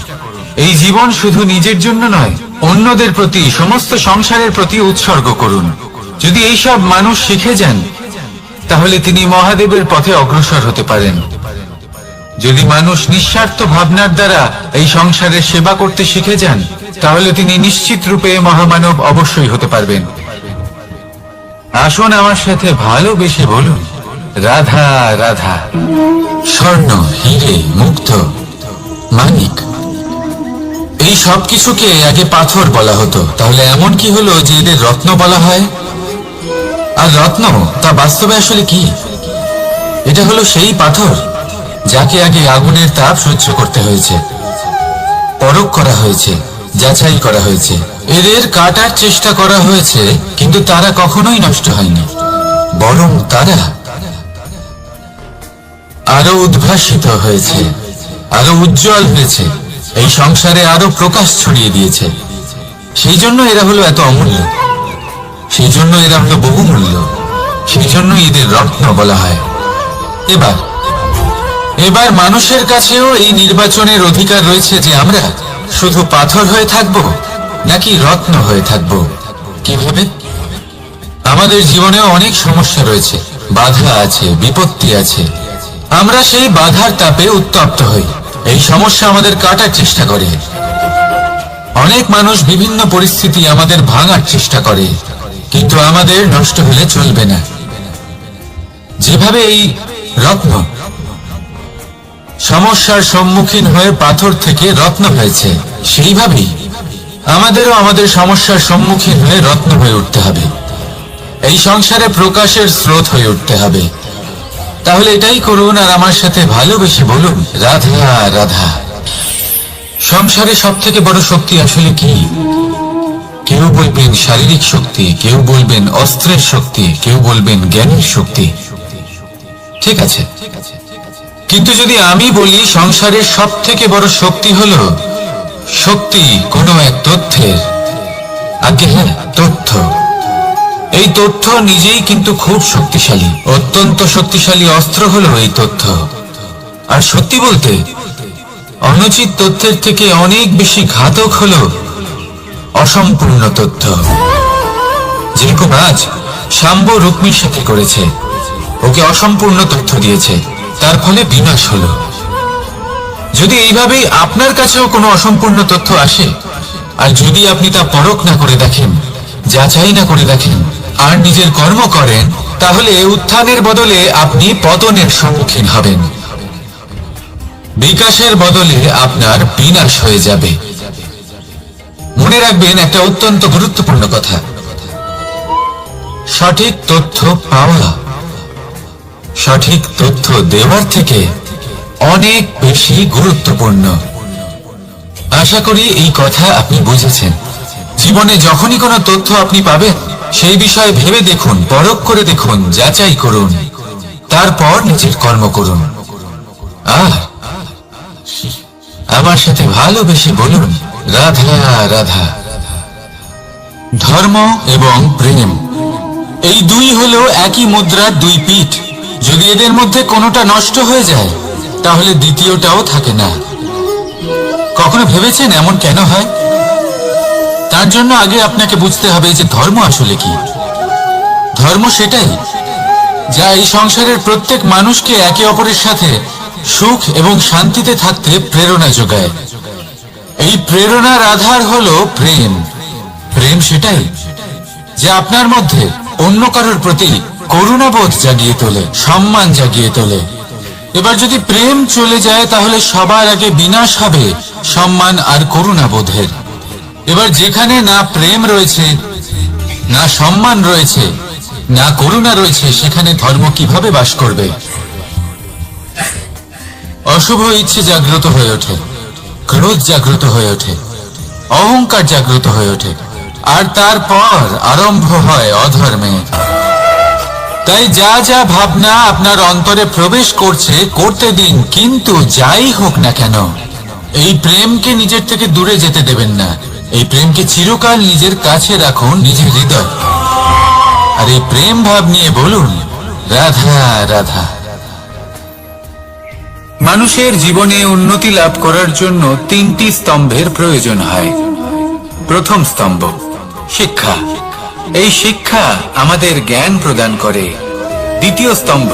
এই জীবন শুধু নিজের জন্য নয়, অন্যদের প্রতি, সমস্ত সংসারের প্রতি উৎসর্গ করুন। যদি এইসব মানুষ শিখে যান তাহলে তিনি মহাদেবের পথে অগ্রসর হতে পারেন। যদি মানুষ নিঃস্বার্থ ভাবনার দ্বারা এই সংসারের সেবা করতে শিখে যান তাহলে তিনি নিশ্চিত রূপে মহামানব অবশ্যই হতে পারবেন। আসুন আমার সাথে ভালোবেসে বলুন, রাধা রাধা। স্বর্ণ, হিরে, মুক্ত, মানিক, এই সব কিছুকে আগে পাথর বলা হতো। তাহলে এমন কি হলো যে এদের রত্ন বলা হয়? আর রত্ন তা বাস্তবে আসলে কি? এটা হলো সেই পাথর যাকে আগে আগুনের তাপ সহ্য করতে হয়েছে, পরখ করা হয়েছে, যাচাই করা হয়েছে, এদের কাটার চেষ্টা করা হয়েছে, কিন্তু তারা কখনোই নষ্ট হয়নি, বরং তারা আরো উদ্ভাসিত হয়েছে, আরো উজ্জ্বল হয়েছে, এই সংসারে আরো প্রকাশ ছড়িয়ে দিয়েছে। সেই জন্য এরা হলো এত অমূল্য, সেই জন্য এরা হলো বহুমূল্য, সেই জন্য এদের রত্ন বলা হয়। এবার মানুষের কাছেও এই নির্বাচনের অধিকার রয়েছে যে আমরা শুধু পাথর হয়ে থাকব নাকি রত্ন হয়ে থাকব। কিভাবে? আমাদের জীবনেও অনেক সমস্যা রয়েছে, বাধা আছে, বিপত্তি আছে। আমরা সেই বাধার তাপে উত্তপ্ত হই, এই সমস্যা আমাদের কাটার চেষ্টা করে। অনেক মানুষ বিভিন্ন পরিস্থিতি আমাদের ভাঙার চেষ্টা করে, কিন্তু আমাদের নষ্ট হলে চলবে না। যেভাবে এই রত্ন সমস্যার সম্মুখীন হয়ে পাথর থেকে রত্ন হয়েছে, সেইভাবেই আমাদেরও আমাদের সমস্যার সম্মুখীন হয়ে রত্ন হয়ে উঠতে হবে, এই সংসারে প্রকাশের স্রোত হয়ে উঠতে হবে। তাহলে এটাই করুন আর আমার সাথে ভালোবেসে বলুন, রাধা রাধা। সংসারে সব থেকে বড় শক্তি আসলে কি? কেউ বলবেন শারীরিক শক্তি, কেউ বলবেন অস্ত্রের শক্তি, কেউ বলবেন জ্ঞানের শক্তি। ঠিক আছে, কিন্তু যদি আমি বলি সংসারের সব থেকে বড় শক্তি হলো শক্তি কোনো এক তথ্যের, আগে হ্যাঁ, তথ্য। এই তথ্য নিজেই কিন্তু খুব শক্তিশালী, অত্যন্ত শক্তিশালী অস্ত্র হলো এই তথ্য। আর সত্যি বলতে অনুচিত তথ্যের থেকে অনেক বেশি ঘাতক হলো অসম্পূর্ণ তথ্য। যেরকম আজ শাম্ব রুক্মির সাথে করেছে, ওকে অসম্পূর্ণ তথ্য দিয়েছে, তার ফলে বিনাশ হলো। যদি এইভাবেই আপনার কাছেও কোনো অসম্পূর্ণ তথ্য আসে, আর যদি আপনি তা পরখ না করে দেখেন, যাচাই না করে দেখেন, আর নিজের কর্ম করেন, তাহলে উত্থানের বদলে আপনি পতনের সম্মুখীন হবেন, বিকাশের বদলে আপনার বিনাশ হয়ে যাবে। মনে রাখবেন একটা অত্যন্ত গুরুত্বপূর্ণ কথা, সঠিক তথ্য পাওয়া সঠিক তথ্য দেওয়ার থেকে অনেক বেশি গুরুত্বপূর্ণ। আশা করি এই কথা আপনি বুঝেছেন। জীবনে যখনই কোনো তথ্য আপনি পাবেন, সেই বিষয়ে ভেবে দেখুন, পরখ করে দেখুন, যাচাই করুন, তারপর নিজের কর্ম করুন। আর আমার সাথে ভালোবেসে বলুন, রাধা রাধা। ধর্ম এবং প্রেম, এই দুই হলো একই মুদ্রার দুই পিঠ। যদি এদের মধ্যে কোনোটা নষ্ট হয়ে যায় তাহলে দ্বিতীয়টাও থাকে না। কখনো ভেবেছেন এমন কেন হয়? তার জন্য আগে আপনাকে বুঝতে হবে যে ধর্ম আসলে কি। ধর্ম সেটাই যা এই সংসারের প্রত্যেক মানুষকে একে অপরের সাথে সুখ এবং শান্তিতে থাকতে প্রেরণা যোগায়। এই প্রেরণার আধার হলো প্রেম। প্রেম সেটাই যা আপনার মধ্যে অন্য কারোর প্রতি করুণাবোধ জাগিয়ে তোলে, সম্মান জাগিয়ে তোলে। এবার যদি প্রেম চলে যায় তাহলে সবার আগে বিনাশ হবে সম্মান আর করুণাবোধের। এবার যেখানে না প্রেম রয়েছে, না সম্মান রয়েছে, না করুণা রয়েছে, সেখানে ধর্ম কিভাবে বাস করবে? অশুভ ইচ্ছে জাগ্রত হয়ে ওঠে, ক্রোধ জাগ্রত হয়ে ওঠে, অহংকার জাগ্রত হয়ে ওঠে, আর তারপর আরম্ভ হয় অধর্মে। তাই যা যা ভাবনা আপনার অন্তরে প্রবেশ করছে করতে দিন, কিন্তু যাই হোক না কেন এই প্রেমকে নিজের থেকে দূরে যেতে দেবেন না। এই প্রেমকে চিরকাল নিজের কাছে রাখুন, নিজের হৃদয়। আর এই প্রেম ভাব নিয়ে বলুন, রাধা রাধা। মানুষের জীবনে উন্নতি লাভ করার জন্য 3টি স্তম্ভের প্রয়োজন হয়। প্রথম স্তম্ভ শিক্ষা। এই শিক্ষা আমাদের জ্ঞান প্রদান করে। দ্বিতীয় স্তম্ভ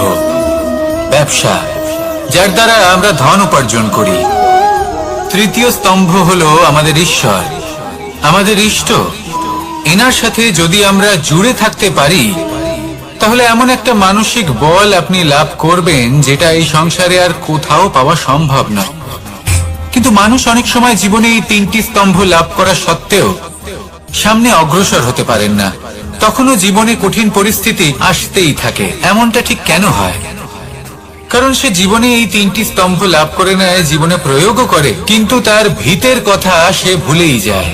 ব্যবসা, যার দ্বারা আমরা ধন উপার্জন করি। তৃতীয় স্তম্ভ হলো আমাদের ঈশ্বর, আমাদের ইষ্ট। এনার সাথে যদি আমরা জুড়ে থাকতে পারি, তাহলে এমন একটা মানসিক বল আপনি লাভ করবেন যেটা এই সংসারে আর কোথাও পাওয়া সম্ভব নয়। কিন্তু মানুষ অনেক সময় জীবনে এই 3টি স্তম্ভ লাভ করা সত্ত্বেও সামনে অগ্রসর হতে পারেন না। তখনও জীবনে কঠিন পরিস্থিতি আসতেই থাকে। এমনটা ঠিক কেন হয়? কারণ সে জীবনে এই 3টি স্তম্ভ লাভ করে নেয়, জীবনে প্রয়োগও করে, কিন্তু তার ভিতের কথা সে ভুলেই যায়।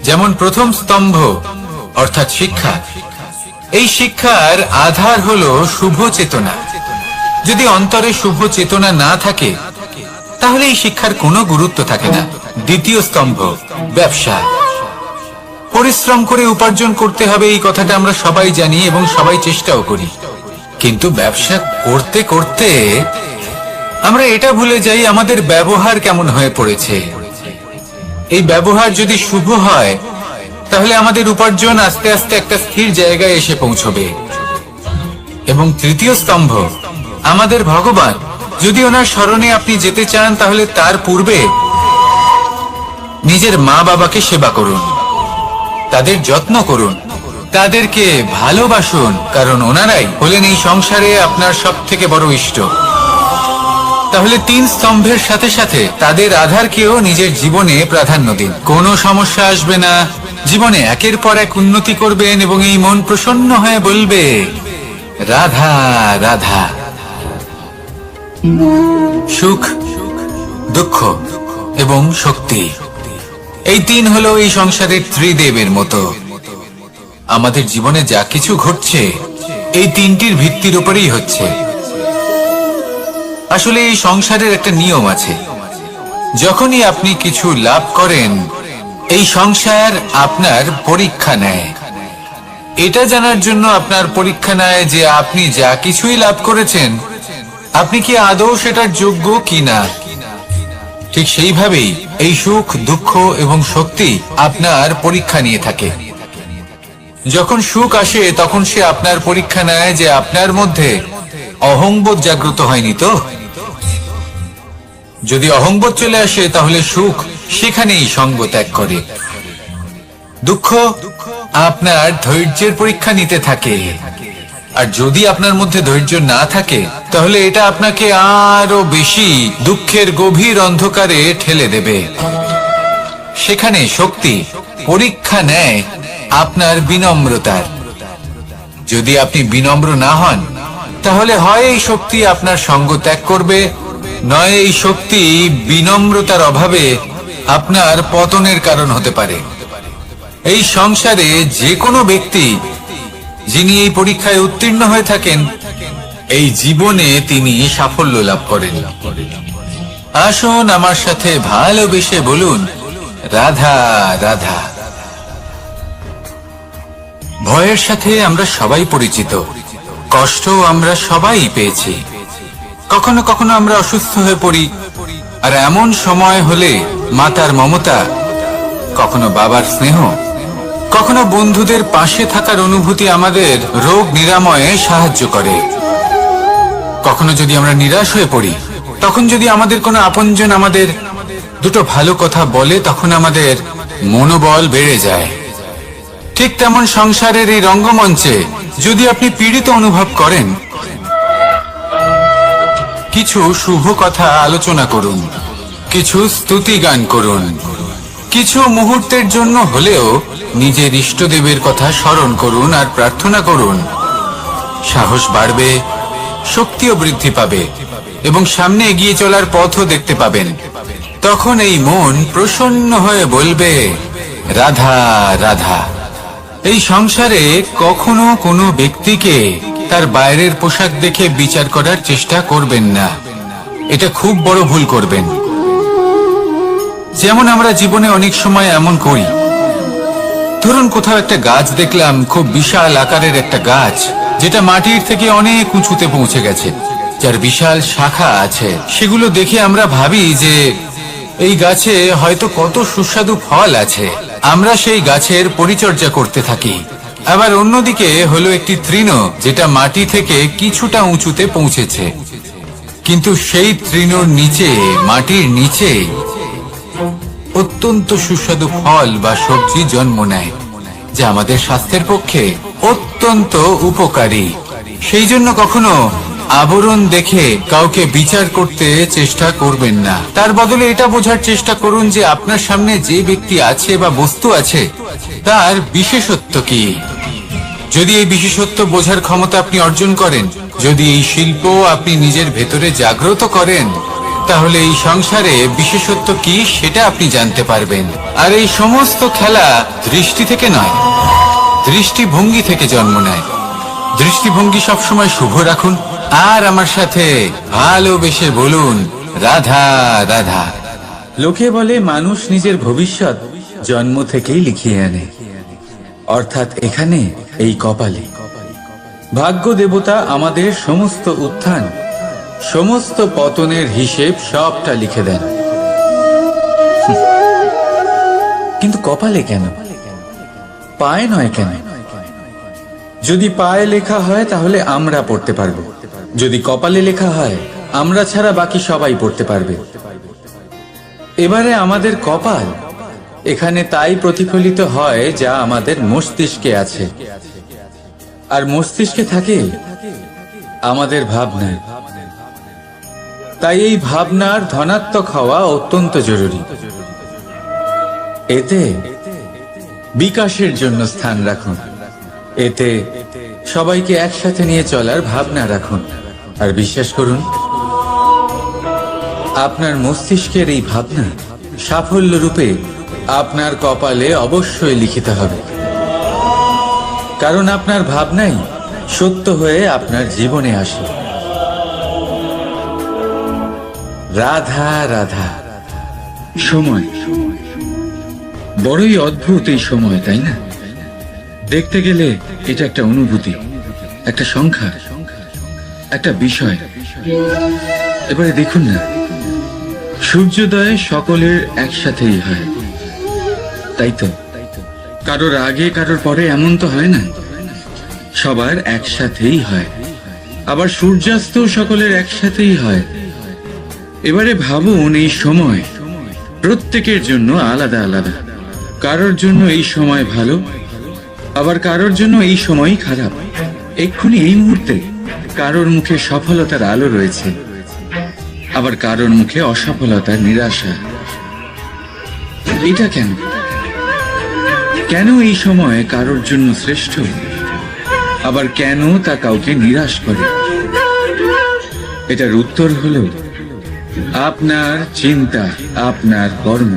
যেমন প্রথম স্তম্ভ অর্থাৎ শিক্ষা। এই শিক্ষার আধার হলো শুভ চেতনা। যদি অন্তরে শুভ চেতনা না থাকে, তাহলে এই শিক্ষার কোনো গুরুত্ব থাকে না। দ্বিতীয় স্তম্ভ ব্যবসা। পরিশ্রম করে উপার্জন করতে হবে, এই কথাটা আমরা সবাই জানি এবং সবাই চেষ্টাও করি। কিন্তু ব্যবসা করতে করতে আমরা এটা ভুলে যাই আমাদের ব্যবহার কেমন হয়ে পড়েছে। এই ব্যবহার যদি শুভ হয়, তাহলে আমাদের উপার্জন আস্তে আস্তে একটা স্থির জায়গায় এসে পৌঁছবে। এবং তৃতীয় স্তম্ভ আমাদের ভগবান। যদি ওনার স্মরণে আপনি যেতে চান, তাহলে তার পূর্বে নিজের মা বাবাকে সেবা করুন, তাদের যত্ন করুন, তাদেরকে ভালোবাসুন, কারণ ওনারাই হলেন এই সংসারে আপনার সব থেকে বড় ইষ্ট। তাহলে 3 স্তম্ভের সাথে সাথে তাদের আধারকেও নিজের জীবনে প্রাধান্য দিন। কোনো সমস্যা আসবে না, জীবনে একের পর এক উন্নতি করবেন এবং এই মন প্রসন্ন হয়ে বলবে, রাধা রাধা। সুখ, দুঃখ এবং শক্তি, এই 3 হলো এই সংসারের ত্রিদেবের মতো। আমাদের জীবনে যা কিছু ঘটছে এই 3টির ভিত্তির উপরেই হচ্ছে। আসলে এই সংসারের একটা নিয়ম আছে। যখনই আপনি কিছু লাভ করেন, এই সংসার আপনার পরীক্ষা নেয়। এটা জানার জন্য আপনার পরীক্ষা নেয় যে আপনি যা কিছুই লাভ করেছেন, আপনি কি আদৌ সেটার যোগ্য কিনা। ঠিক সেইভাবেই এই সুখ, দুঃখ এবং শক্তি আপনার পরীক্ষা নিয়ে থাকে। যখন সুখ আসে, তখন সে আপনার পরীক্ষা নেয় যে আপনার মধ্যে অহংবোধ জাগ্রত হয়নি তো। যদি অহংবোধ চলে আসে, তাহলে সুখ সেখানেই সঙ্গ ত্যাগ করে। দুঃখ আপনার ধৈর্যের পরীক্ষা নিতে থাকে। আর যদি আপনার মধ্যে ধৈর্য না থাকে, তাহলে এটা আপনাকে আরো বেশি দুঃখের গভীর অন্ধকারে ঠেলে দেবে। সেখানে শক্তি পরীক্ষা নেয় আপনার বিনম্রতার। যদি আপনি বিনম্র না হন, তাহলে হয় এই শক্তি আপনার সঙ্গ ত্যাগ করবে, নয় এই শক্তি বিনম্রতার অভাবে আপনার পতনের কারণ হতে পারে। এই সংসারে যে কোনো ব্যক্তি যিনি এই পরীক্ষায় উত্তীর্ণ হয়ে থাকেন, এই জীবনে তিনি সাফল্য লাভ করেন। আসুন আমার সাথে ভালোবেসে বলুন, রাধা রাধা। ভয়ের সাথে আমরা সবাই পরিচিত, কষ্ট আমরা সবাই পেয়েছি। কখনো কখনো আমরা অসুস্থ হয়ে পড়ি, আর এমন সময় হলে মাতার মমতা, কখনো বাবার স্নেহ, কখনো বন্ধুদের পাশে থাকার অনুভূতি আমাদের রোগ নিরাময়ে সাহায্য করে। কখনো যদি আমরা নিরাশ হয়ে পড়ি, তখন যদি আমাদের কোনো আপনজন আমাদের দুটো ভালো কথা বলে, তখন আমাদের মনোবল বেড়ে যায়। ঠিক তেমন সংসারের এই রঙ্গমঞ্চে যদি আপনি পীড়িত অনুভব করেন, কিছু শুভ কথা আলোচনা করুন, কিছু স্তুতি গান করুন, কিছু মুহূর্তের জন্য হলেও নিজের ইষ্টদেবের কথা স্মরণ করুন আর প্রার্থনা করুন। সাহস বাড়বে, শক্তিও বৃদ্ধি পাবে এবং সামনে এগিয়ে চলার পথও দেখতে পাবেন। তখন এই মন প্রসন্ন হয়ে বলবে, রাধা রাধা। এই সংসারে কখনো কোনো ব্যক্তিকে তার বাইরের পোশাক দেখে বিচার করার চেষ্টা করবেন না। এটা খুব বড় ভুল করবেন। যেমন আমরা জীবনে অনেক সময় এমন করি, ধরুন কোথাও একটা গাছ দেখলাম, খুব বিশাল আকারের একটা গাছ, যেটা মাটির থেকে অনেক উঁচুতে পৌঁছে গেছে, যার বিশাল শাখা আছে। সেগুলো দেখে আমরা ভাবি যে এই গাছে হয়তো কত সুস্বাদু ফল আছে। আমরা সেই গাছের পরিচর্যা করতে থাকি। আবার অন্যদিকে হলো একটি তৃণ, যেটা মাটি থেকে কিছুটা উঁচুতে পৌঁছেছে, কিন্তু সেই তৃণর নিচে, মাটির নিচে অত্যন্ত সুস্বাদু ফল বা সবজি জন্ম নেয়, যা আমাদের স্বাস্থ্যের পক্ষে অত্যন্ত উপকারী। সেই জন্য কখনো আবরণ দেখে কাউকে বিচার করতে চেষ্টা করবেন না। তার বদলে এটা বোঝার চেষ্টা করুন যে আপনার সামনে যে ব্যক্তি আছে বা বস্তু আছে, তার বিশেষত্ব কি। যদি এই বিশেষত্ব বোঝার ক্ষমতা আপনি অর্জন করেন, যদি এই শিল্প আপনি নিজের ভেতরে জাগ্রত করেন, তাহলে এই সংসারে বিশেষত্ব কি সেটা আপনি জানতে পারবেন। আর এই সমস্ত খেলা দৃষ্টি থেকে নয়, দৃষ্টিভঙ্গি থেকে জন্ম নেয়। দৃষ্টিভঙ্গি সবসময় শুভ রাখুন, আর আমার সাথে ভালোবেসে বলুন, রাধা রাধা। লোকে বলে মানুষ নিজের ভবিষ্যৎ জন্ম থেকেই লিখিয়ে আনে, অর্থাৎ এখানে এই কপালে। ভাগ্য দেবতা আমাদের সমস্ত উত্থান, সমস্ত পতনের হিসেব সবটা লিখে দেন। কিন্তু কপালে কেন, পায়ে নয় কেন? যদি পায়ে লেখা হয় তাহলে আমরা পড়তে পারবো, যদি কপালে লেখা হয় আমরা ছাড়া বাকি সবাই পড়তে পারবে। এবারে আমাদের কপাল এখানে তাই প্রতিফলিত হয় যা আমাদের মস্তিষ্কে আছে, আর মস্তিষ্কে থাকে আমাদের ভাবনা। তাই এই ভাবনার ধনাত্মক হওয়া অত্যন্ত জরুরি। এতে বিকাশের জন্য স্থান রাখুন, এতে সবাইকে একসাথে নিয়ে চলার ভাবনা রাখুন, আর বিশ্বাস করুন আপনার মস্তিষ্কের এই ভাবনা সাফল্য রূপে আপনার কপালে অবশ্যই লিখিত হবে। কারণ আপনার ভাবনাই সত্য হয়ে আপনার জীবনে আসে। রাধা রাধা। সময় বড়ই অদ্ভুত, এই সময়, তাই না? দেখতে গেলে এটা একটা অনুভূতি, একটা সংখ্যা, একটা বিষয়। এবারে দেখুন না, সূর্যোদয় সকলের একসাথেই হয়, তাই তো? কারোর আগে কারোর পরে এমন তো হয় না, সবার একসাথেই হয়। আবার সূর্যাস্ত সকলের একসাথেই হয়। এবারে ভাবুন, এই সময় প্রত্যেকের জন্য আলাদা আলাদা। কারোর জন্য এই সময় ভালো, আবার কারোর জন্য এই সময়ই খারাপ। এক্ষুনি এই মুহূর্তে কারোর মুখে সফলতার আলো রয়েছে, আবার কারোর মুখে অসফলতার নিরাশা। এটা কেন? কেন এই সময় কারোর জন্য শ্রেষ্ঠ, আবার কেন তা কাউকে নিরাশ করে? এটার উত্তর হলো আপনার চিন্তা, আপনার কর্ম।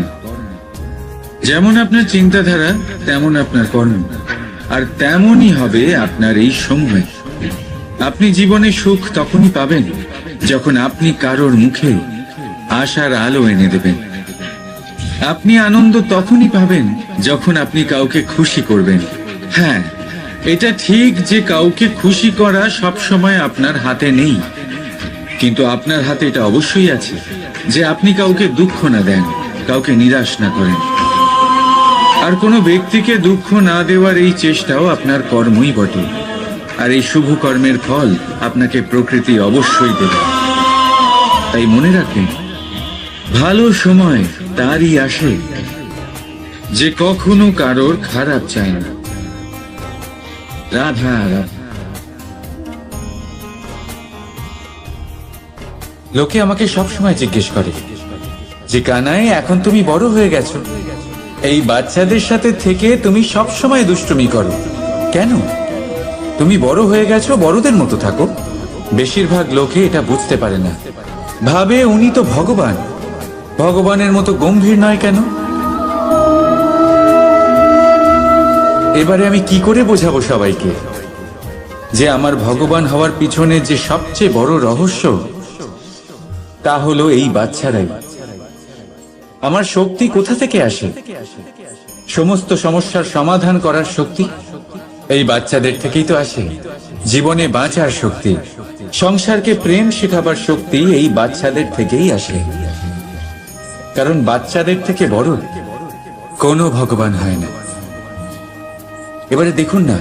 যেমন আপনার চিন্তাধারা তেমন আপনার কর্ম, আর তেমনই হবে আপনার এই সময়। আপনি জীবনে সুখ তখনই পাবেন যখন আপনি কারোর মুখে আশার আলো এনে দেবেন। আপনি আনন্দ তখনই পাবেন যখন আপনি কাউকে খুশি করবেন। হ্যাঁ, এটা ঠিক যে কাউকে খুশি করা সব সময় আপনার হাতে নেই, কিন্তু আপনার হাতে এটা অবশ্যই আছে যে আপনি কাউকে দুঃখ না দেন, কাউকে নিরাশ না করেন। আর কোনো ব্যক্তিকে দুঃখ না দেওয়ার এই চেষ্টাও আপনার কর্মই বটে। আর এই শুভ কর্মের ফল আপনাকে প্রকৃতি অবশ্যই দেবে। তাই মনে রাখবেন, ভালো সময় তারই আসে যে কখনো কারোর খারাপ চায় না। রাধা রাধা। লোকে আমাকে সবসময় জিজ্ঞেস করে যে কানাই, এখন তুমি বড় হয়ে গেছো, এই বাচ্চাদের সাথে থেকে তুমি সবসময় দুষ্টুমি করো কেন? তুমি বড় হয়ে গেছো, বড়দের মতো থাকো। বেশিরভাগ লোকে এটা বুঝতে পারে না, ভাবে উনি তো ভগবান, ভগবানের মতো গম্ভীর নয় কেন? এবারে আমি কি করে বোঝাবো সবাইকে যে আমার ভগবান হওয়ার পিছনে যে সবচেয়ে বড় রহস্য, তা হলো এই বাচ্চারাই। আমার শক্তি কোথা থেকে আসে? সমস্ত সমস্যার সমাধান করার শক্তি এই বাচ্চাদের থেকেই তো আসে। জীবনে বাঁচার শক্তি, সংসারকে প্রেম শেখাবার শক্তি এই বাচ্চাদের থেকেই আসে। কারণ বাচ্চাদের থেকে বড় কোনো ভগবান হয় না। এবারে দেখুন না,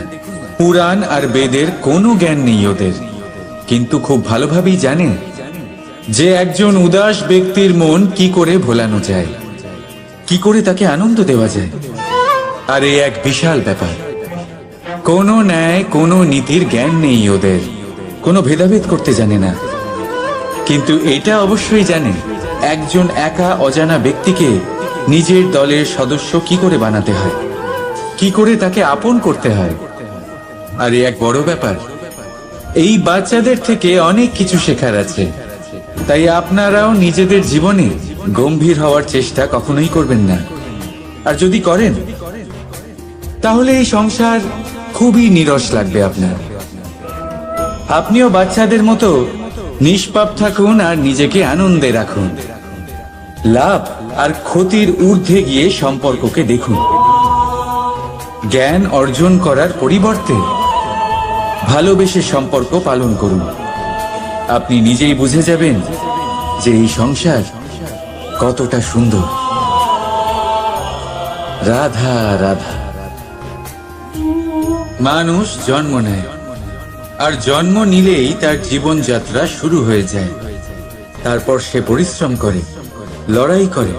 পুরাণ আর বেদের কোনো জ্ঞান নেই ওদের, কিন্তু খুব ভালোভাবেই জানে যে একজন উদাস ব্যক্তির মন কি করে ভোলানো যায়, কি করে তাকে আনন্দ দেওয়া যায়। আর এই এক বিশাল ব্যাপার। কোনো ন্যায়, কোনো নীতির জ্ঞান নেই ওদের, কোনো ভেদাভেদ করতে জানে না। কিন্তু এটা অবশ্যই জানে একজন একা অজানা ব্যক্তিকে নিজের দলের সদস্য কি করে বানাতে হয়, কি করে তাকে আপন করতে হয়। আর এই এক বড় ব্যাপার। এই বাচ্চাদের থেকে অনেক কিছু শেখার আছে। তাই আপনারাও নিজেদের জীবনে গম্ভীর হওয়ার চেষ্টা কখনোই করবেন না। আর যদি করেন তাহলে এই সংসার খুবই নীরস লাগবে আপনার। আপনিও বাচ্চাদের মতো নিষ্পাপ থাকুন আর নিজেকে আনন্দে রাখুন। লাভ আর ক্ষতির ঊর্ধ্বে গিয়ে সম্পর্ককে দেখুন। জ্ঞান অর্জন করার পরিবর্তে ভালোবেসে সম্পর্ক পালন করুন। আপনি নিজেই বুঝে যাবেন যে এই সংসার কতটা সুন্দর। রাধা রাধা। মানুষ জন্ম নেয়, আর জন্ম নিলেই তার জীবনযাত্রা শুরু হয়ে যায়। তারপর সে পরিশ্রম করে, লড়াই করে,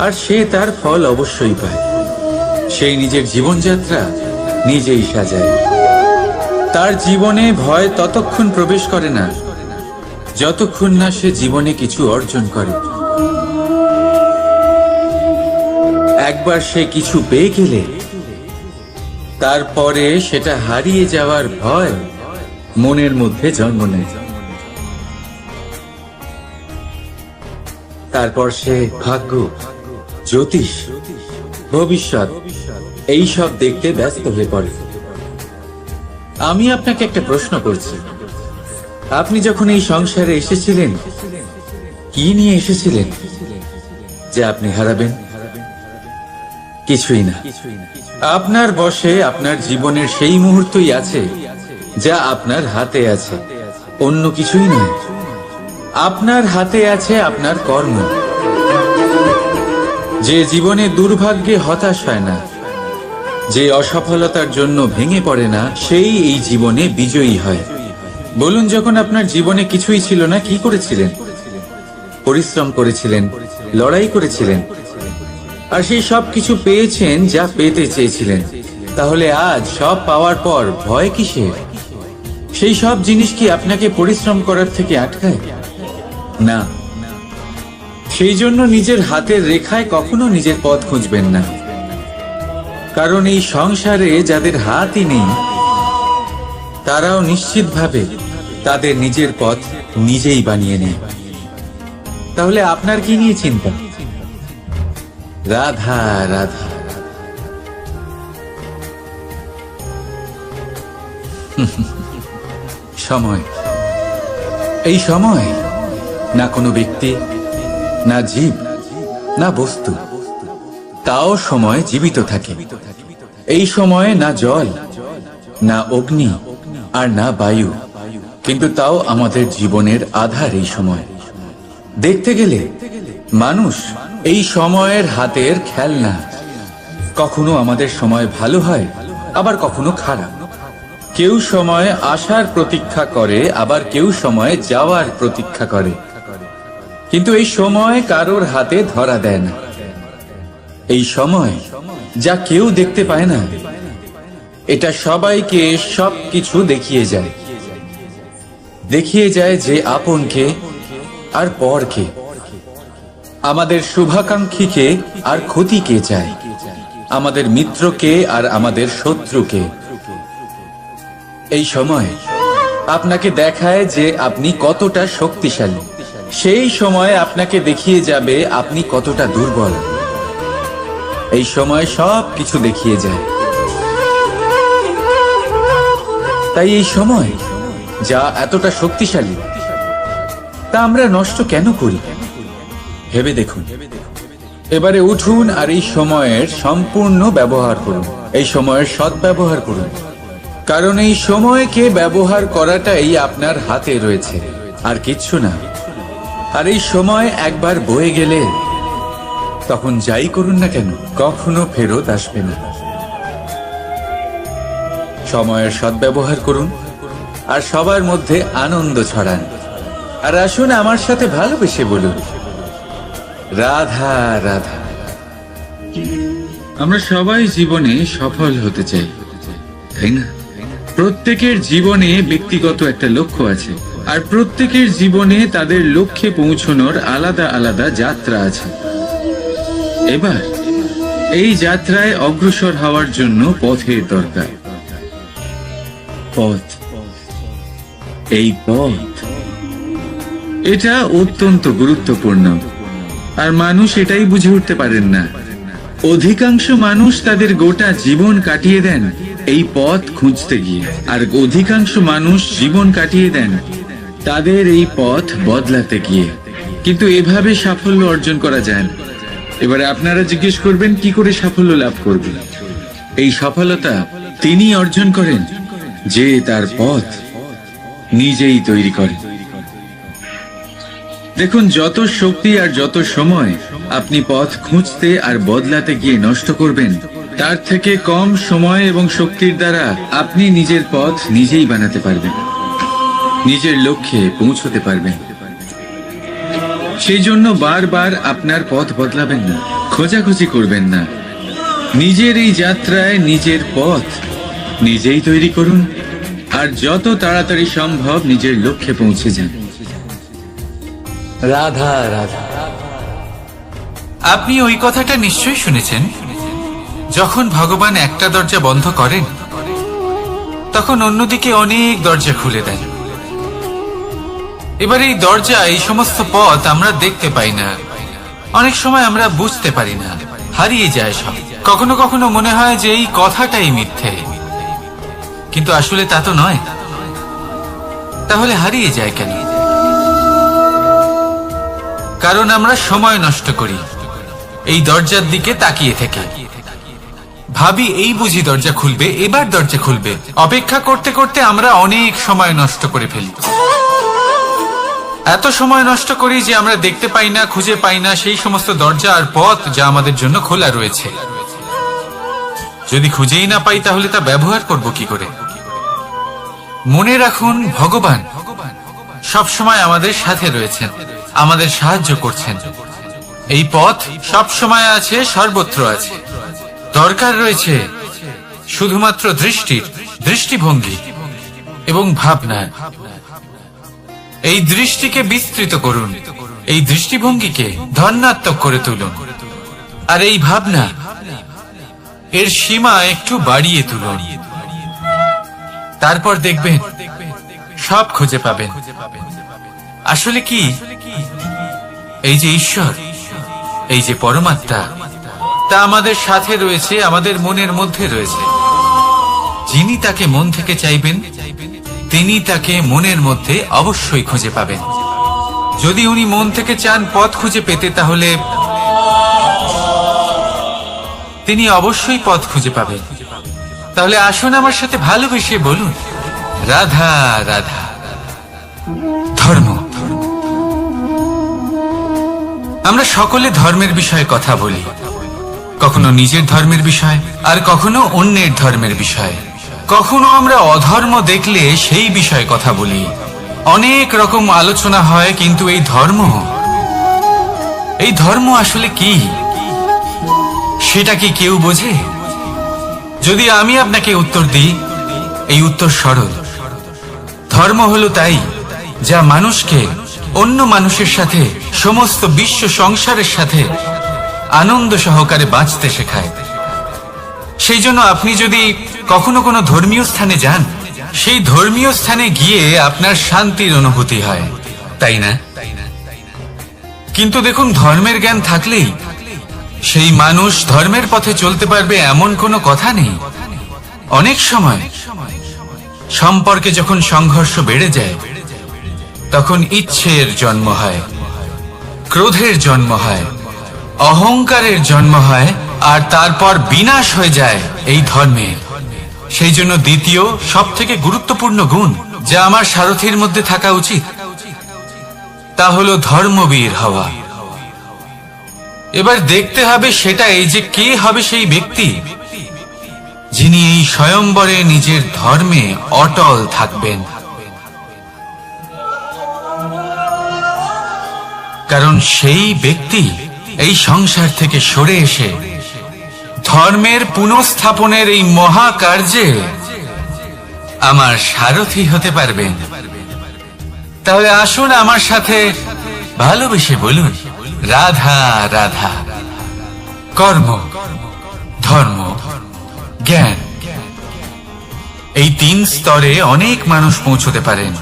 আর সে তার ফল অবশ্যই পায়। সেই নিজের জীবনযাত্রা নিজেই সাজায়। তার জীবনে ভয় ততক্ষণ প্রবেশ করে না যতক্ষণ না সে জীবনে কিছু অর্জন করে। একবার সে কিছু পেয়ে গেলে তারপরে সেটা হারিয়ে যাওয়ার ভয় মনের মধ্যে জন্ম নেয়। তারপর সে ভাগ্য, জ্যোতিষ, ভবিষ্যৎ এইসব দেখতে ব্যস্ত হয়ে পড়ে। আমি আপনাকে একটা প্রশ্ন করছি, আপনি যখন এই সংসারে এসেছিলেন কি নিয়ে এসেছিলেন যে আপনি হারাবেন? কিছুই না। আপনার বশে আপনার জীবনের সেই মুহূর্তই আছে যা আপনার হাতে আছে, অন্য কিছুই নয়। আপনার হাতে আছে আপনার কর্ম। যে জীবনে দুর্ভাগ্যে হতাশ হয় না, যে অসফলতার জন্য ভেঙে পড়ে না, সেই এই জীবনে বিজয়ী হয়। বলুন, যখন আপনার জীবনে কিছুই ছিল না কি করেছিলেন? পরিশ্রম করেছিলেন, লড়াই করেছিলেন, আর সেই সব কিছু পেয়েছেন যা পেতে চেয়েছিলেন। তাহলে আজ সব পাওয়ার পর ভয় কিসের? সেই সব জিনিস কি আপনাকে পরিশ্রম করার থেকে আটকায়? না। সেই জন্য নিজের হাতের রেখায় কখনো নিজের পথ খুঁজবেন না। কারণ এই সংসারে যাদের হাতই নেই তারাও নিশ্চিতভাবে তাদের নিজের পথ নিজেই বানিয়ে নেয়। তাহলে আপনার কি নিয়ে চিন্তা? রাধা রাধা। সময়, এই সময় না কোনো ব্যক্তি, না জীব, না বস্তু, তাও সময় জীবিত থাকে। এই সময়ে না জল, না অগ্নি, আর না বায়ু, কিন্তু তাও আমাদের জীবনের আধার। এই সময় দেখতে গেলে মানুষ এই সময়ের হাতের খেলনা। কখনো আমাদের সময় ভালো হয়, আবার কখনো খারাপ। কেউ সময় আসার প্রতীক্ষা করে, আবার কেউ সময় যাওয়ার প্রতীক্ষা করে। কিন্তু এই সময় কারোর হাতে ধরা দেয় না। এই সময় যা কেউ দেখতে পায় না, এটা সবাইকে সবকিছু দেখিয়ে যায়। দেখিয়ে যায় যে আপনকে আর পরকে, আমাদের শুভাকাঙ্ক্ষীকে আর ক্ষতিকে চায়, আমাদের মিত্রকে আর আমাদের শত্রুকে। এই সময় আপনাকে দেখায় যে আপনি কতটা শক্তিশালী। সেই সময় আপনাকে দেখিয়ে যাবে আপনি কতটা দুর্বল। এই সময় সব কিছু দেখিয়ে যায়। তাই এই সময় যা এতটা শক্তিশালী, তা আমরা নষ্ট কেন করি? ভেবে দেখুন। এবারে উঠুন আর এই সময়ের সম্পূর্ণ ব্যবহার করুন, এই সময়ের সৎ ব্যবহার করুন, কারণ এই সময়কে ব্যবহার করাটাই আপনার হাতে রয়েছে, আর কিচ্ছু না। আর এই সময় একবার বয়ে গেলে তখন যাই করুন না কেন কখনো ফেরত আসবে না। সময়ের সদ্ব্যবহার করুন আর সবার মধ্যে আনন্দ ছড়ান। আর আসুন আমার সাথে ভালোবেসে বলুন, রাধা রাধা। আমরা সবাই জীবনে সফল হতে চাই, তাই না? প্রত্যেকের জীবনে ব্যক্তিগত একটা লক্ষ্য আছে, আর প্রত্যেকের জীবনে তাদের লক্ষ্যে পৌঁছানোর আলাদা আলাদা যাত্রা আছে। এবার এই যাত্রায় অগ্রসর হওয়ার জন্য পথের দরকার। পথ, এই পথ, এটা অত্যন্ত গুরুত্বপূর্ণ, আর মানুষ এটাই বুঝে উঠতে পারেন না। অধিকাংশ মানুষ তাদের গোটা জীবন কাটিয়ে দেন এই পথ খুঁজতে গিয়ে, আর অধিকাংশ মানুষ জীবন কাটিয়ে দেন তাদের এই পথ বদলাতে গিয়ে। কিন্তু এভাবে সাফল্য অর্জন করা যায় না। এবারে আপনারা জিজ্ঞেস করবেন কি করে সাফল্য লাভ করবেন? এই সফলতা তিনি অর্জন করেন যে তার পথ নিজেই তৈরি করেন। দেখুন, যত শক্তি আর যত সময় আপনি পথ খুঁজতে আর বদলাতে গিয়ে নষ্ট করবেন, তার থেকে কম সময় এবং শক্তির দ্বারা আপনি নিজের পথ নিজেই বানাতে পারবেন, নিজের লক্ষ্যে পৌঁছতে পারবেন। সেই জন্য বারবার আপনার পথ বদলাবেন না, খোঁজাখুঁজি করবেন না। নিজের এই যাত্রায় নিজের পথ নিজেই তৈরি করুন, আর যত তাড়াতাড়ি সম্ভব নিজের লক্ষ্যে পৌঁছে যান। রাধা রাধা। আপনি ওই কথাটা নিশ্চয়ই শুনেছেন, যখন ভগবান একটা দরজা বন্ধ করেন তখন অন্যদিকে অনেক দরজা খুলে দেন। এবার এই দরজা, এই সমস্ত পথ আমরা দেখতে পাই না, অনেক সময় আমরা বুঝতে পারি না, হারিয়ে যায় সব। কখনো কখনো মনে হয় যে এই কথাটাই মিথ্যে, কিন্তু আসলে তা তো নয়। তাহলে হারিয়ে যায় কেন? কারণ আমরা সময় নষ্ট করি এই দরজার দিকে তাকিয়ে থেকে, ভাবি এই বুঝি দরজা খুলবে, এবার দরজা খুলবে। অপেক্ষা করতে করতে আমরা অনেক সময় নষ্ট করে ফেলি। এত সময় নষ্ট করি যে আমরা দেখতে পাই না, খুঁজে পাই না সেই সমস্ত দরজা আর পথ যা আমাদের জন্য খোলা রয়েছে। যদি খুঁজেই না পাই তাহলে তা ব্যবহার করব কি করে? মনে রাখুন, ভগবান সব সময় আমাদের সাথে রয়েছেন, আমাদের সাহায্য করছেন। এই পথ সব সময় আছে, সর্বত্র আছে। দরকার রয়েছে শুধুমাত্র দৃষ্টির, দৃষ্টিভঙ্গি এবং ভাবনা। এই দৃষ্টিকে বিস্তৃত করুন, এই দৃষ্টিভঙ্গিকে ধনাত্মক করে তুলুন, আর এই ভাবনা এর সীমা একটু বাড়িয়ে তুলুন। তারপর দেখবেন সব খুঁজে পাবেন। আসলে কি, এই যে ঈশ্বর, এই যে পরমাত্মা, তা আমাদের সাথে রয়েছে, আমাদের মনের মধ্যে রয়েছে। যিনি তাকে মন থেকে চাইবেন তিনি তাকে মনের মধ্যে অবশ্যই খুঁজে পাবেন। যদি উনি মন থেকে চান পথ খুঁজে পেতে, তাহলে তিনি অবশ্যই পথ খুঁজে পাবেন। তাহলে আসুন আমার সাথে ভালোবেসে বলুন, রাধা রাধা। ধর্ম, আমরা সকলে ধর্মের বিষয়ে কথা বলি, কখনো নিজের ধর্মের বিষয়, আর কখনো অন্যের ধর্মের বিষয়। কখনো আমরা অধর্ম দেখলে সেই বিষয়ে কথা বলি। অনেক রকম আলোচনা হয়, কিন্তু এই ধর্ম আসলে কি, সেটা কি কেউ বোঝে? যদি আমি আপনাকে উত্তর দিই, এই উত্তর সরল। ধর্ম হলো তাই যা মানুষকে অন্য মানুষের সাথে, সমস্ত বিশ্ব সংসারের সাথে আনন্দ সহকারে বাঁচতে শেখায়। সেই জন্য আপনি যদি কখনো কোনো ধর্মীয় স্থানে যান, সেই ধর্মীয় স্থানে গিয়ে আপনার শান্তির অনুভূতি হয়, তাই না? কিন্তু দেখুন, ধর্মের জ্ঞান থাকলেই সেই মানুষ ধর্মের পথে চলতে পারবে এমন কোনো কথা নেই। অনেক সময় সম্পর্কে যখন সংঘর্ষ বেড়ে যায়, তখন ইচ্ছের জন্ম হয়, ক্রোধের জন্ম হয়, অহংকারের জন্ম হয় আর তারপর বিনাশ হয়ে যায় এই ধর্মের। সেই জন্য দ্বিতীয় সব থেকে গুরুত্বপূর্ণ গুণ যা আমার সারথীর মধ্যে থাকা উচিত তা হলো ধর্মবীর হওয়া। এবার দেখতে হবে সেটা এই যে কে হবে সেই ব্যক্তি যিনি এই স্বয়ম্বরে নিজের ধর্মে অটল থাকবেন। কারণ সেই ব্যক্তি এই সংসার থেকে সরে এসে ধর্মের পুনঃস্থাপনের এই মহাকার্যে আমার সারথী হতে পারবেন। তাহলে আসুন আমার সাথে ভালোবেসে বলুন, রাধা রাধা। কর্ম, ধর্ম, জ্ঞান, এই 3 স্তরে অনেক মানুষ পৌঁছতে পারেন।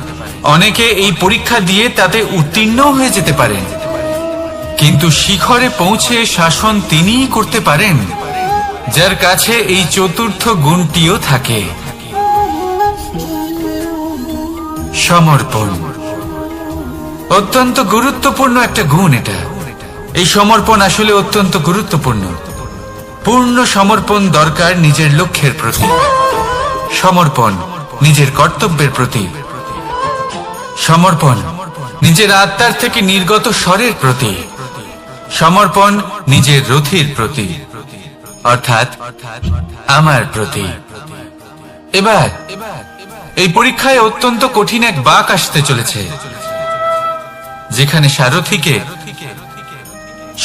অনেকে এই পরীক্ষা দিয়ে তাতে উত্তীর্ণ হয়ে যেতে পারেন, কিন্তু শিখরে পৌঁছে শাসন তিনিই করতে পারেন যার কাছে এই চতুর্থ গুণটিও থাকে, সমর্পণ। অত্যন্ত গুরুত্বপূর্ণ একটা গুণ এটা। এই সমর্পণ আসলে অত্যন্ত গুরুত্বপূর্ণ। পূর্ণ সমর্পণ দরকার নিজের লক্ষ্যের প্রতি, সমর্পণ নিজের কর্তব্যের প্রতি, সমর্পণ নিজের আত্মার থেকে নির্গত স্বরের প্রতি, সমর্পণ নিজের রথীর প্রতি, অর্থাৎ আমার প্রতি। এবার এই পরীক্ষায় অত্যন্ত কঠিন এক বাঁক আসতে চলেছে, যেখানে সারথীকে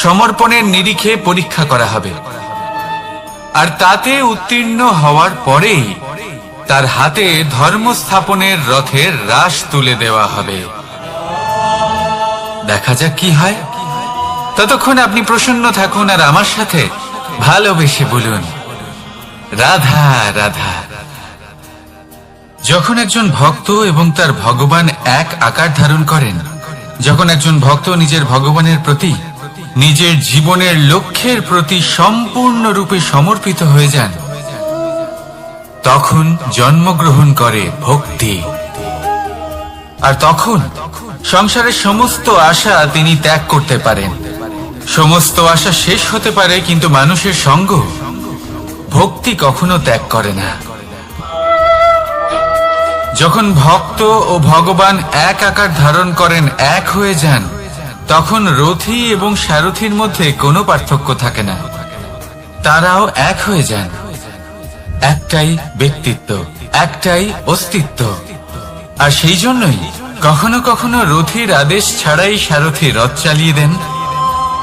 সমর্পণের নিরিখে পরীক্ষা করা হবে, আর তাতে উত্তীর্ণ হওয়ার পরেই তার হাতে ধর্ম স্থাপনের রথের রাশ তুলে দেওয়া হবে। দেখা যাক কি হয়। ততক্ষণ আপনি প্রসন্ন থাকুন আর আমার সাথে ভালোবেসে বলুন, রাধা রাধা। যখন একজন ভক্ত এবং তার ভগবান এক আকার ধারণ করেন, যখন একজন ভক্ত নিজের ভগবানের প্রতি, নিজের জীবনের লক্ষ্যের প্রতি সম্পূর্ণরূপে সমর্পিত হয়ে যান, তখন জন্মগ্রহণ করে ভক্তি। আর তখন সংসারের সমস্ত আশা তিনি ত্যাগ করতে পারেন। সমস্ত আশা শেষ হতে পারে, কিন্তু মানুষের সঙ্গ ভক্তি কখনো ত্যাগ করে না। যখন ভক্ত ও ভগবান এক আকার ধারণ করেন, এক হয়ে যান, তখন রথী এবং সারথীর মধ্যে কোনো পার্থক্য থাকে না। তারাও এক হয়ে যান। একটাই ব্যক্তিত্ব, একটাই অস্তিত্ব। আর সেই জন্যই কখনো কখনো রথীর আদেশ ছাড়াই সারথী রথ চালিয়ে দেন,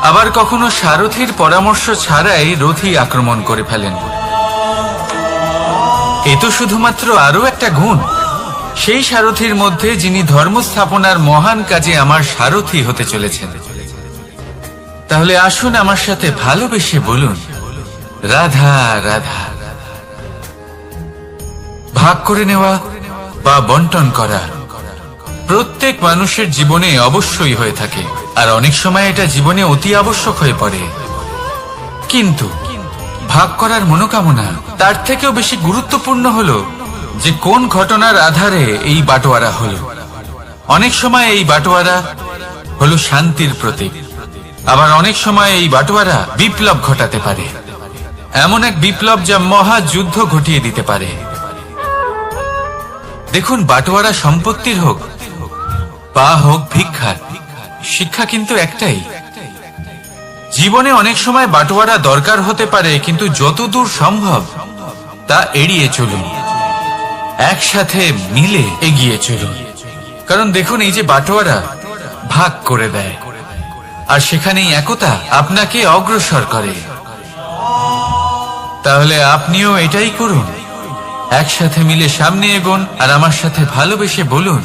আবার কখনো সারথীর পরামর্শ ছাড়াই রথী আক্রমণ করে ফেলেন। এ তো শুধুমাত্র আরো একটা গুণ সেই সারথীর মধ্যে যিনি ধর্ম স্থাপনার মহান কাজে আমার সারথী হতে চলেছেন। তাহলে আসুন আমার সাথে ভালোবেসে বলুন, রাধা রাধা। ভাগ করে নেওয়া বা বন্টন করা প্রত্যেক মানুষের জীবনে অবশ্যই হয়ে থাকে, আর অনেক সময় এটা জীবনে অতি আবশ্যক হয়ে পড়ে। কিন্তু ভাগ করার মনোকামনা তার থেকেও বেশি গুরুত্বপূর্ণ হলো যে কোন ঘটনার আধারে এই বাটোয়ারা হলো। অনেক সময় এই বাটোয়ারা হলো শান্তির প্রতীক, আবার অনেক সময় এই বাটোয়ারা বিপ্লব ঘটাতে পারে, এমন এক বিপ্লব যা মহাযুদ্ধ ঘটিয়ে দিতে পারে। দেখুন, বাটোয়ারা সম্পত্তির হোক বা হোক ভিক্ষার, শিক্ষা কিন্তু একটাই। জীবনে অনেক সময় বাটোয়ারা দরকার হতে পারে, কিন্তু যতদূর সম্ভব তা এড়িয়ে চলুন, একসাথে মিলে এগিয়ে চলুন। কারণ দেখুন, এই যে বাটোয়ারা ভাগ করে দেয়, আর সেখানেই একতা আপনাকে অগ্রসর করে। তাহলে আপনিও এটাই করুন, একসাথে মিলে সামনে এগোন, আর আমার সাথে ভালোবেসে বলুন,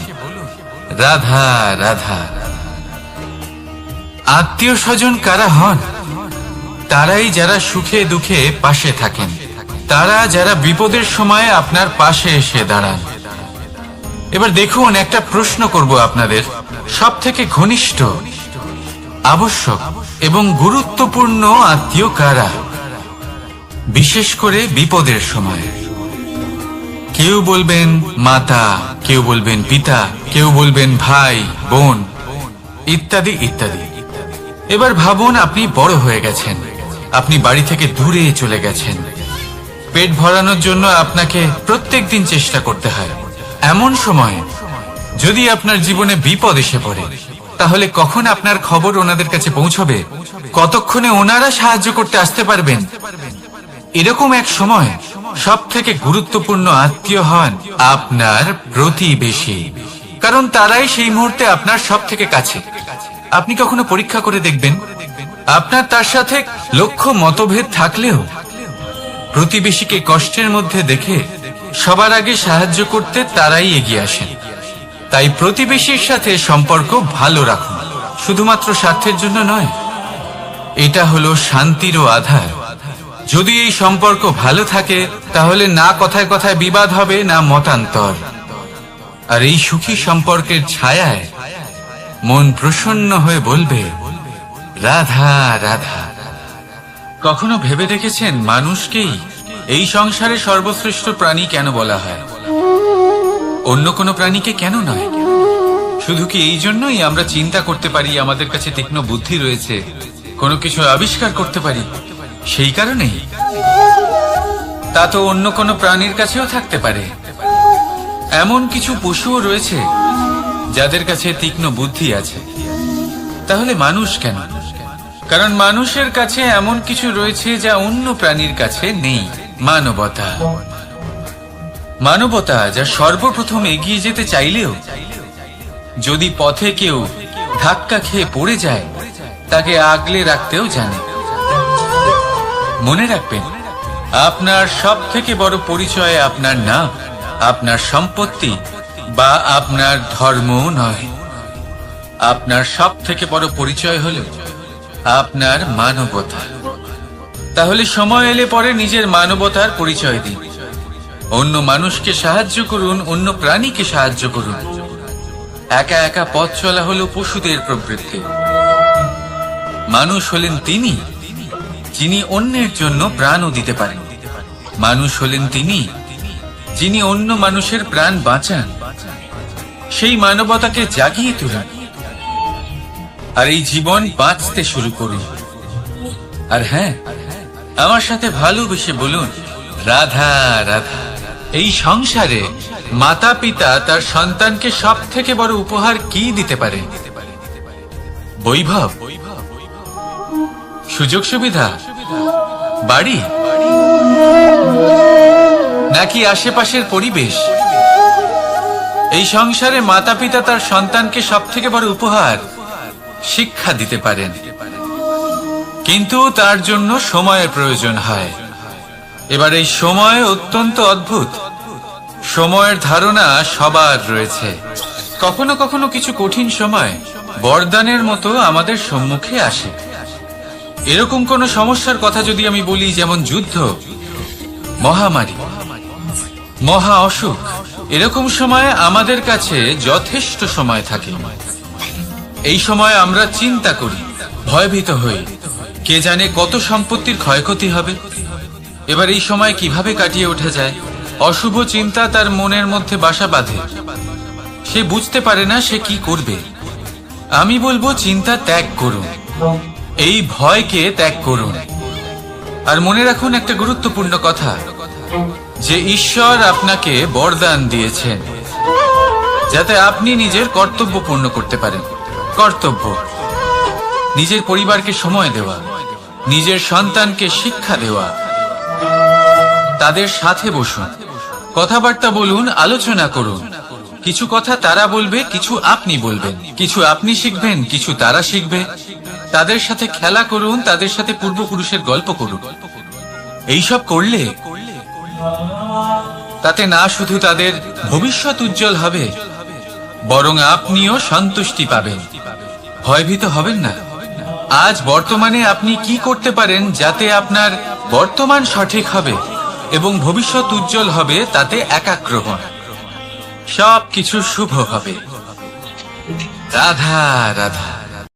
রাধা রাধা। আত্মীয় স্বজন কারা হন? তারাই যারা সুখে দুঃখে পাশে থাকেন, তারা যারা বিপদের সময় আপনার পাশে এসে দাঁড়ান। এবার দেখুন, একটা প্রশ্ন করব আপনাদের, সব থেকে ঘনিষ্ঠ, আবশ্যক এবং গুরুত্বপূর্ণ আত্মীয় কারা, বিশেষ করে বিপদের সময়? কেউ বলবেন মাতা, কেউ বলবেন পিতা, কেউ বলবেন ভাই বোন, ইত্যাদি ইত্যাদি। এবার ভাবুন আপনি বড় হয়ে গেছেন, আপনি বাড়ি থেকে দূরে চলে গেছেন। পেট ভরানোর জন্য আপনাকে প্রত্যেকদিন চেষ্টা করতে হয়। এমন সময় যদি আপনার জীবনে বিপদ এসে পড়ে, তাহলে কখন আপনার খবর ওনাদের কাছে পৌঁছবে? কতক্ষণে ওনারা সাহায্য করতে আসতে পারবেন? এরকম এক সময় সব থেকে গুরুত্বপূর্ণ আত্মীয় হন আপনার প্রতিবেশী, কারণ তারাই সেই মুহূর্তে আপনার সব থেকে কাছে। আপনি কখনো পরীক্ষা করে দেখবেন, আপনার তার সাথে লক্ষ্য মতভেদ থাকলেও প্রতিবেশীকে কষ্টের মধ্যে দেখে সবার আগে সাহায্য করতে তারাই এগিয়ে আসেন। তাই প্রতিবেশীর সাথে সম্পর্ক ভালো রাখুন, শুধুমাত্র স্বার্থের জন্য নয়। এটা হলো শান্তিরও আধার। যদি এই সম্পর্ক ভালো থাকে, তাহলে না কথায় কথায় বিবাদ হবে, না মতান্তর। আর এই সুখী সম্পর্কের ছায়ায় মন প্রসন্ন হয়ে বলবে, রাধা রাধা। কখনো ভেবে দেখেছেন মানুষকেই এই সংসারে সর্বশ্রেষ্ঠ প্রাণী কেন বলা হয়? অন্য কোনো প্রাণীকে কেন নয়? শুধু কি এই জন্যই আমরা চিন্তা করতে পারি, আমাদের কাছে তীক্ষ্ণ বুদ্ধি রয়েছে, কোনো কিছু আবিষ্কার করতে পারি, সেই কারণেই? তা তো অন্য কোনো প্রাণীর কাছেও থাকতে পারে। এমন কিছু পশুও রয়েছে যাদের কাছে তীক্ষ্ণ বুদ্ধি আছে। তাহলে মানুষ কেন? কারণ মানুষের কাছে এমন কিছু রয়েছে যা অন্য প্রাণীর কাছে নেই। মানবতা। মানবতা যা সর্বপ্রথম এগিয়ে যেতে চাইলেও যদি পথে কেউ ধাক্কা খেয়ে পড়ে যায়, তাকে আগলে রাখতেও জানে। মনে রাখবেন, আপনার সব থেকে বড় পরিচয় আপনার নাম, আপনার সম্পত্তি বা আপনার ধর্ম নয়। আপনার সব থেকে বড় পরিচয় হলো আপনার মানবতা। তাহলে সময় এলে পরে নিজের মানবতার পরিচয় দিন। অন্য মানুষকে সাহায্য করুন, অন্য প্রাণীকে সাহায্য করুন। একা একা পথ চলা হলো পশুদের প্রবৃত্তি। মানুষ হলেন তিনি যিনি অন্যের জন্য প্রাণও দিতে পারেন। মানুষ হলেন তিনি যিনি অন্য মানুষের প্রাণ বাঁচান। সেই মানবতাকে জাগিয়ে তুলুন আর এই জীবন বাঁচতে শুরু করুন। আর হ্যাঁ, আমার সাথে ভালোবেসে বলুন, রাধা রাধা। এই সংসারে মাতা পিতা তার সন্তানকে সব থেকে বড় উপহার কি দিতে পারে? বৈভব, সুযোগ সুবিধা, বাড়ি, নাকি আশেপাশের পরিবেশ? এই সংসারে মাতা পিতা তার সন্তানকে সব থেকে বড় উপহার শিক্ষা দিতে পারেন, কিন্তু তার জন্য সময়ের প্রয়োজন হয়। এবার এই সময় অত্যন্ত অদ্ভুত। সময়ের ধারণা সবার রয়েছে। কখনো কখনো কিছু কঠিন সময় বরদানের মতো আমাদের সম্মুখে আসে। এরকম কোন সমস্যার কথা যদি আমি বলি, যেমন যুদ্ধ, মহামারী, মহা অসুখ, এরকম সময় আমাদের কাছে যথেষ্ট সময় থাকে। এই সময় আমরা চিন্তা করি, ভয়ভীত হই, কে জানে কত সম্পত্তির ক্ষয়ক্ষতি হবে। এবার এই সময় কিভাবে কাটিয়ে ওঠা যায়? অশুভ চিন্তা তার মনের মধ্যে বাসা বাঁধে। সে বুঝতে পারে না সে কি করবে। আমি বলবো, চিন্তা ত্যাগ করুন, এই ভয়কে ত্যাগ করুন। আর মনে রাখুন একটা গুরুত্বপূর্ণ কথা, যে ঈশ্বর আপনাকে বরদান দিয়েছেন যাতে আপনি নিজের কর্তব্য পূর্ণ করতে পারেন। কর্তব্য, নিজের পরিবারকে সময় দেওয়া, নিজের সন্তানকে শিক্ষা দেওয়া। তাদের সাথে বসুন, কথাবার্তা বলুন, আলোচনা করুন। কিছু কথা তারা বলবে, কিছু আপনি বলবেন, কিছু আপনি শিখবেন, কিছু তারা শিখবে। তাদের সাথে খেলা করুন, তাদের সাথে পূর্বপুরুষের গল্প করুন। এইসব করলে তাতে না শুধু তাদের ভবিষ্যৎ উজ্জ্বল হবে, বরং আপনিও সন্তুষ্টি পাবেন। ভয়ভীত হবেন না। আজ বর্তমানে আপনি কি করতে পারেন যাতে আপনার বর্তমান সঠিক হবে এবং ভবিষ্যৎ উজ্জ্বল হবে, তাতে একাগ্র হন। সব কিছু শুভ হবে। রাধা রাধা।